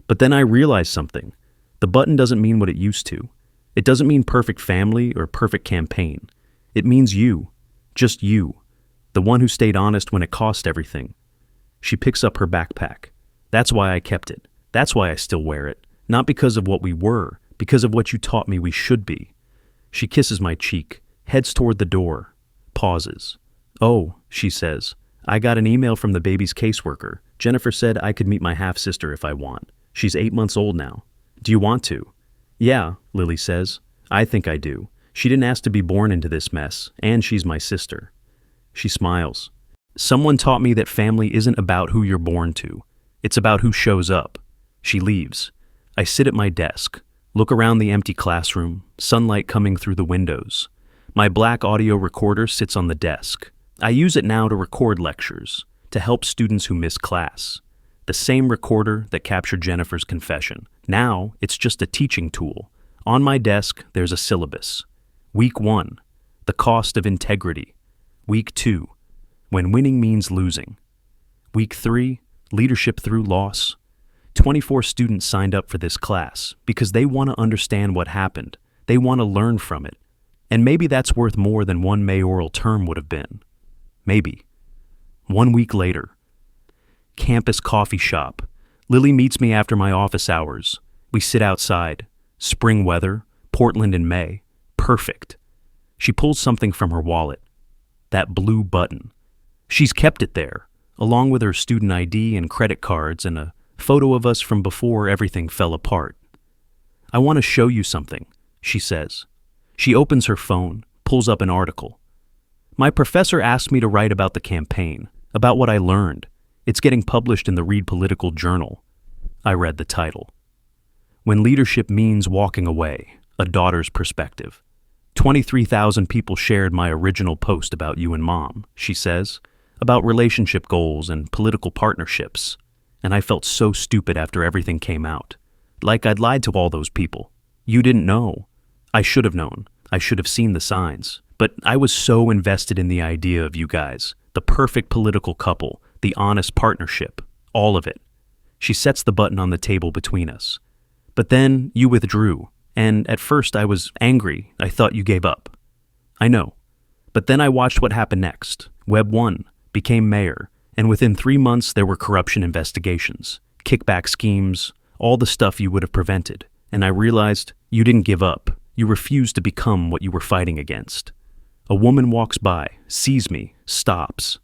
But then I realized something. The button doesn't mean what it used to. It doesn't mean perfect family or perfect campaign. It means you, just you, the one who stayed honest when it cost everything. She picks up her backpack. That's why I kept it. That's why I still wear it. Not because of what we were, because of what you taught me we should be. She kisses my cheek, heads toward the door, pauses. Oh, she says, I got an email from the baby's caseworker. Jennifer said I could meet my half-sister if I want. She's 8 months old now. Do you want to? Yeah, Lily says. I think I do. She didn't ask to be born into this mess, and she's my sister. She smiles. Someone taught me that family isn't about who you're born to. It's about who shows up. She leaves. I sit at my desk, look around the empty classroom, sunlight coming through the windows. My black audio recorder sits on the desk. I use it now to record lectures, to help students who miss class. The same recorder that captured Jennifer's confession. Now, it's just a teaching tool. On my desk, there's a syllabus. Week 1, the cost of integrity. Week 2, when winning means losing. Week 3, leadership through loss. 24 students signed up for this class because they want to understand what happened. They want to learn from it. And maybe that's worth more than one mayoral term would have been. Maybe. 1 week later. Campus coffee shop. Lily meets me after my office hours. We sit outside. Spring weather, Portland in May. Perfect. She pulls something from her wallet. That blue button. She's kept it there, along with her student ID and credit cards and a photo of us from before everything fell apart. I want to show you something, she says. She opens her phone, pulls up an article. My professor asked me to write about the campaign, about what I learned. It's getting published in the Read Political Journal. I read the title. When Leadership Means Walking Away, A Daughter's Perspective. 23,000 people shared my original post about you and Mom, she says, about relationship goals and political partnerships. And I felt so stupid after everything came out. Like I'd lied to all those people. You didn't know. I should have known. I should have seen the signs. But I was so invested in the idea of you guys, the perfect political couple, the honest partnership, all of it. She sets the button on the table between us. But then you withdrew, and at first I was angry. I thought you gave up. I know. But then I watched what happened next. Webb won, became mayor, and within 3 months there were corruption investigations, kickback schemes, all the stuff you would have prevented. And I realized you didn't give up. You refused to become what you were fighting against. A woman walks by, sees me, stops.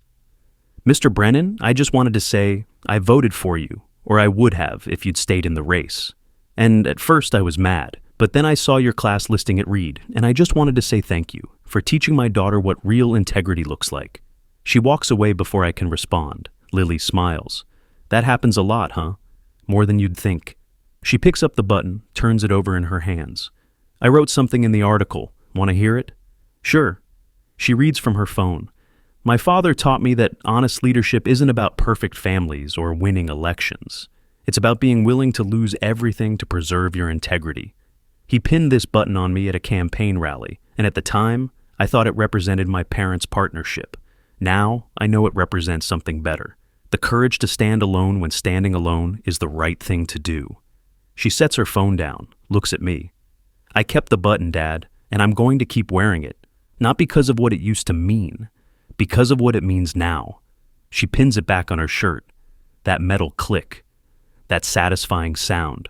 Mr. Brennan, I just wanted to say I voted for you, or I would have if you'd stayed in the race. And at first I was mad, but then I saw your class listing at Reed, and I just wanted to say thank you for teaching my daughter what real integrity looks like. She walks away before I can respond. Lily smiles. That happens a lot, huh? More than you'd think. She picks up the button, turns it over in her hands. I wrote something in the article. Want to hear it? Sure. She reads from her phone. My father taught me that honest leadership isn't about perfect families or winning elections. It's about being willing to lose everything to preserve your integrity. He pinned this button on me at a campaign rally, and at the time, I thought it represented my parents' partnership. Now, I know it represents something better. The courage to stand alone when standing alone is the right thing to do. She sets her phone down, looks at me. I kept the button, Dad, and I'm going to keep wearing it. Not because of what it used to mean, because of what it means now. She pins it back on her shirt. That metal click. That satisfying sound.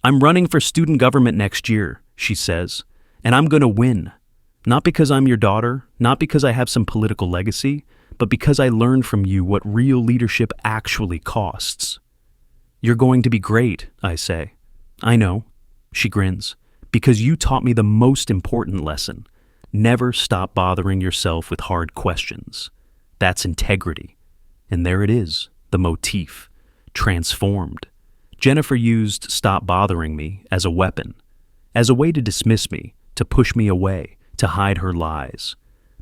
I'm running for student government next year, she says, and I'm going to win. Not because I'm your daughter, not because I have some political legacy, but because I learned from you what real leadership actually costs. You're going to be great, I say. I know, she grins, because you taught me the most important lesson. Never stop bothering yourself with hard questions. That's integrity. And there it is, the motif, transformed. Jennifer used stop bothering me as a weapon, as a way to dismiss me, to push me away, to hide her lies.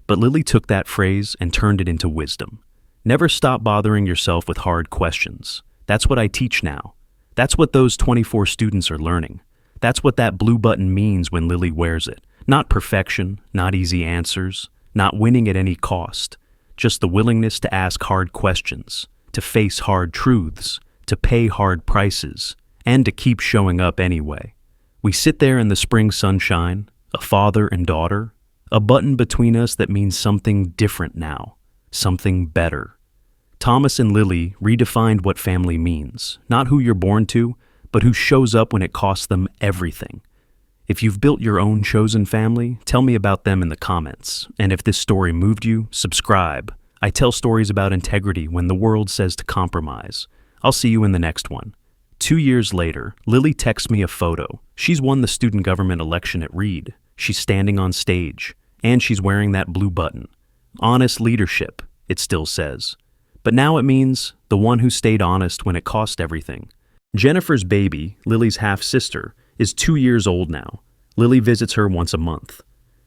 But Lily took that phrase and turned it into wisdom. Never stop bothering yourself with hard questions. That's what I teach now. That's what those 24 students are learning. That's what that blue button means when Lily wears it. Not perfection, not easy answers, not winning at any cost. Just the willingness to ask hard questions, to face hard truths, to pay hard prices, and to keep showing up anyway. We sit there in the spring sunshine, a father and daughter, a button between us that means something different now, something better. Thomas and Lily redefined what family means, not who you're born to, but who shows up when it costs them everything. If you've built your own chosen family, tell me about them in the comments. And if this story moved you, subscribe. I tell stories about integrity when the world says to compromise. I'll see you in the next one. 2 years later, Lily texts me a photo. She's won the student government election at Reed. She's standing on stage, and she's wearing that blue button. Honest leadership, it still says. But now it means the one who stayed honest when it cost everything. Jennifer's baby, Lily's half-sister, is 2 years old now. Lily visits her once a month.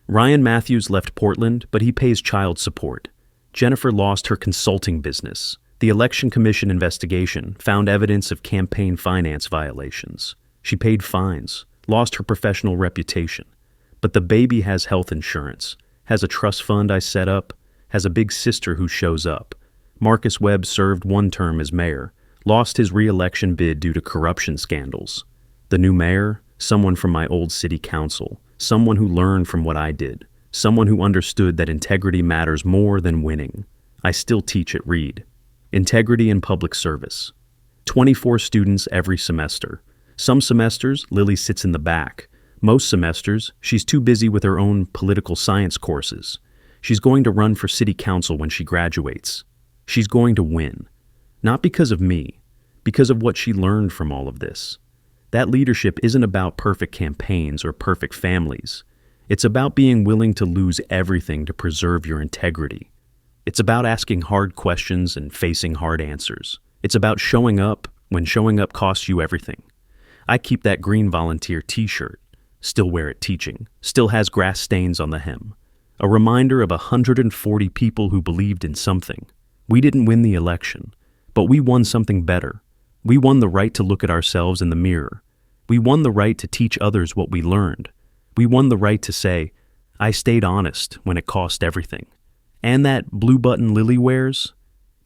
Ryan Matthews left Portland, but he pays child support. Jennifer lost her consulting business. The Election Commission investigation found evidence of campaign finance violations. She paid fines, lost her professional reputation. But the baby has health insurance, has a trust fund I set up, has a big sister who shows up. Marcus Webb served 1 term as mayor, lost his re-election bid due to corruption scandals. The new mayor, someone from my old city council, someone who learned from what I did, someone who understood that integrity matters more than winning. I still teach at Reed. Integrity in public service. 24 students every semester. Some semesters, Lily sits in the back. Most semesters, she's too busy with her own political science courses. She's going to run for city council when she graduates. She's going to win. Not because of me, because of what she learned from all of this. That leadership isn't about perfect campaigns or perfect families. It's about being willing to lose everything to preserve your integrity. It's about asking hard questions and facing hard answers. It's about showing up when showing up costs you everything. I keep that green volunteer t-shirt, still wear it teaching, still has grass stains on the hem. A reminder of 140 people who believed in something. We didn't win the election, but we won something better. We won the right to look at ourselves in the mirror. We won the right to teach others what we learned. We won the right to say, I stayed honest when it cost everything. And that blue button Lily wears,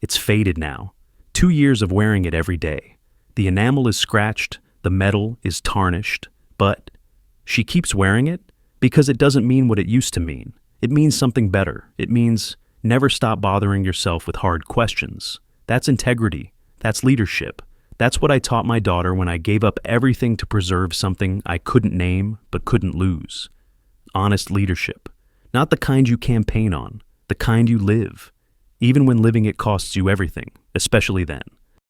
it's faded now. 2 years of wearing it every day. The enamel is scratched, the metal is tarnished, but she keeps wearing it because it doesn't mean what it used to mean. It means something better. It means never stop bothering yourself with hard questions. That's integrity. That's leadership. That's what I taught my daughter when I gave up everything to preserve something I couldn't name but couldn't lose. Honest leadership. Not the kind you campaign on, the kind you live, even when living it costs you everything, especially then.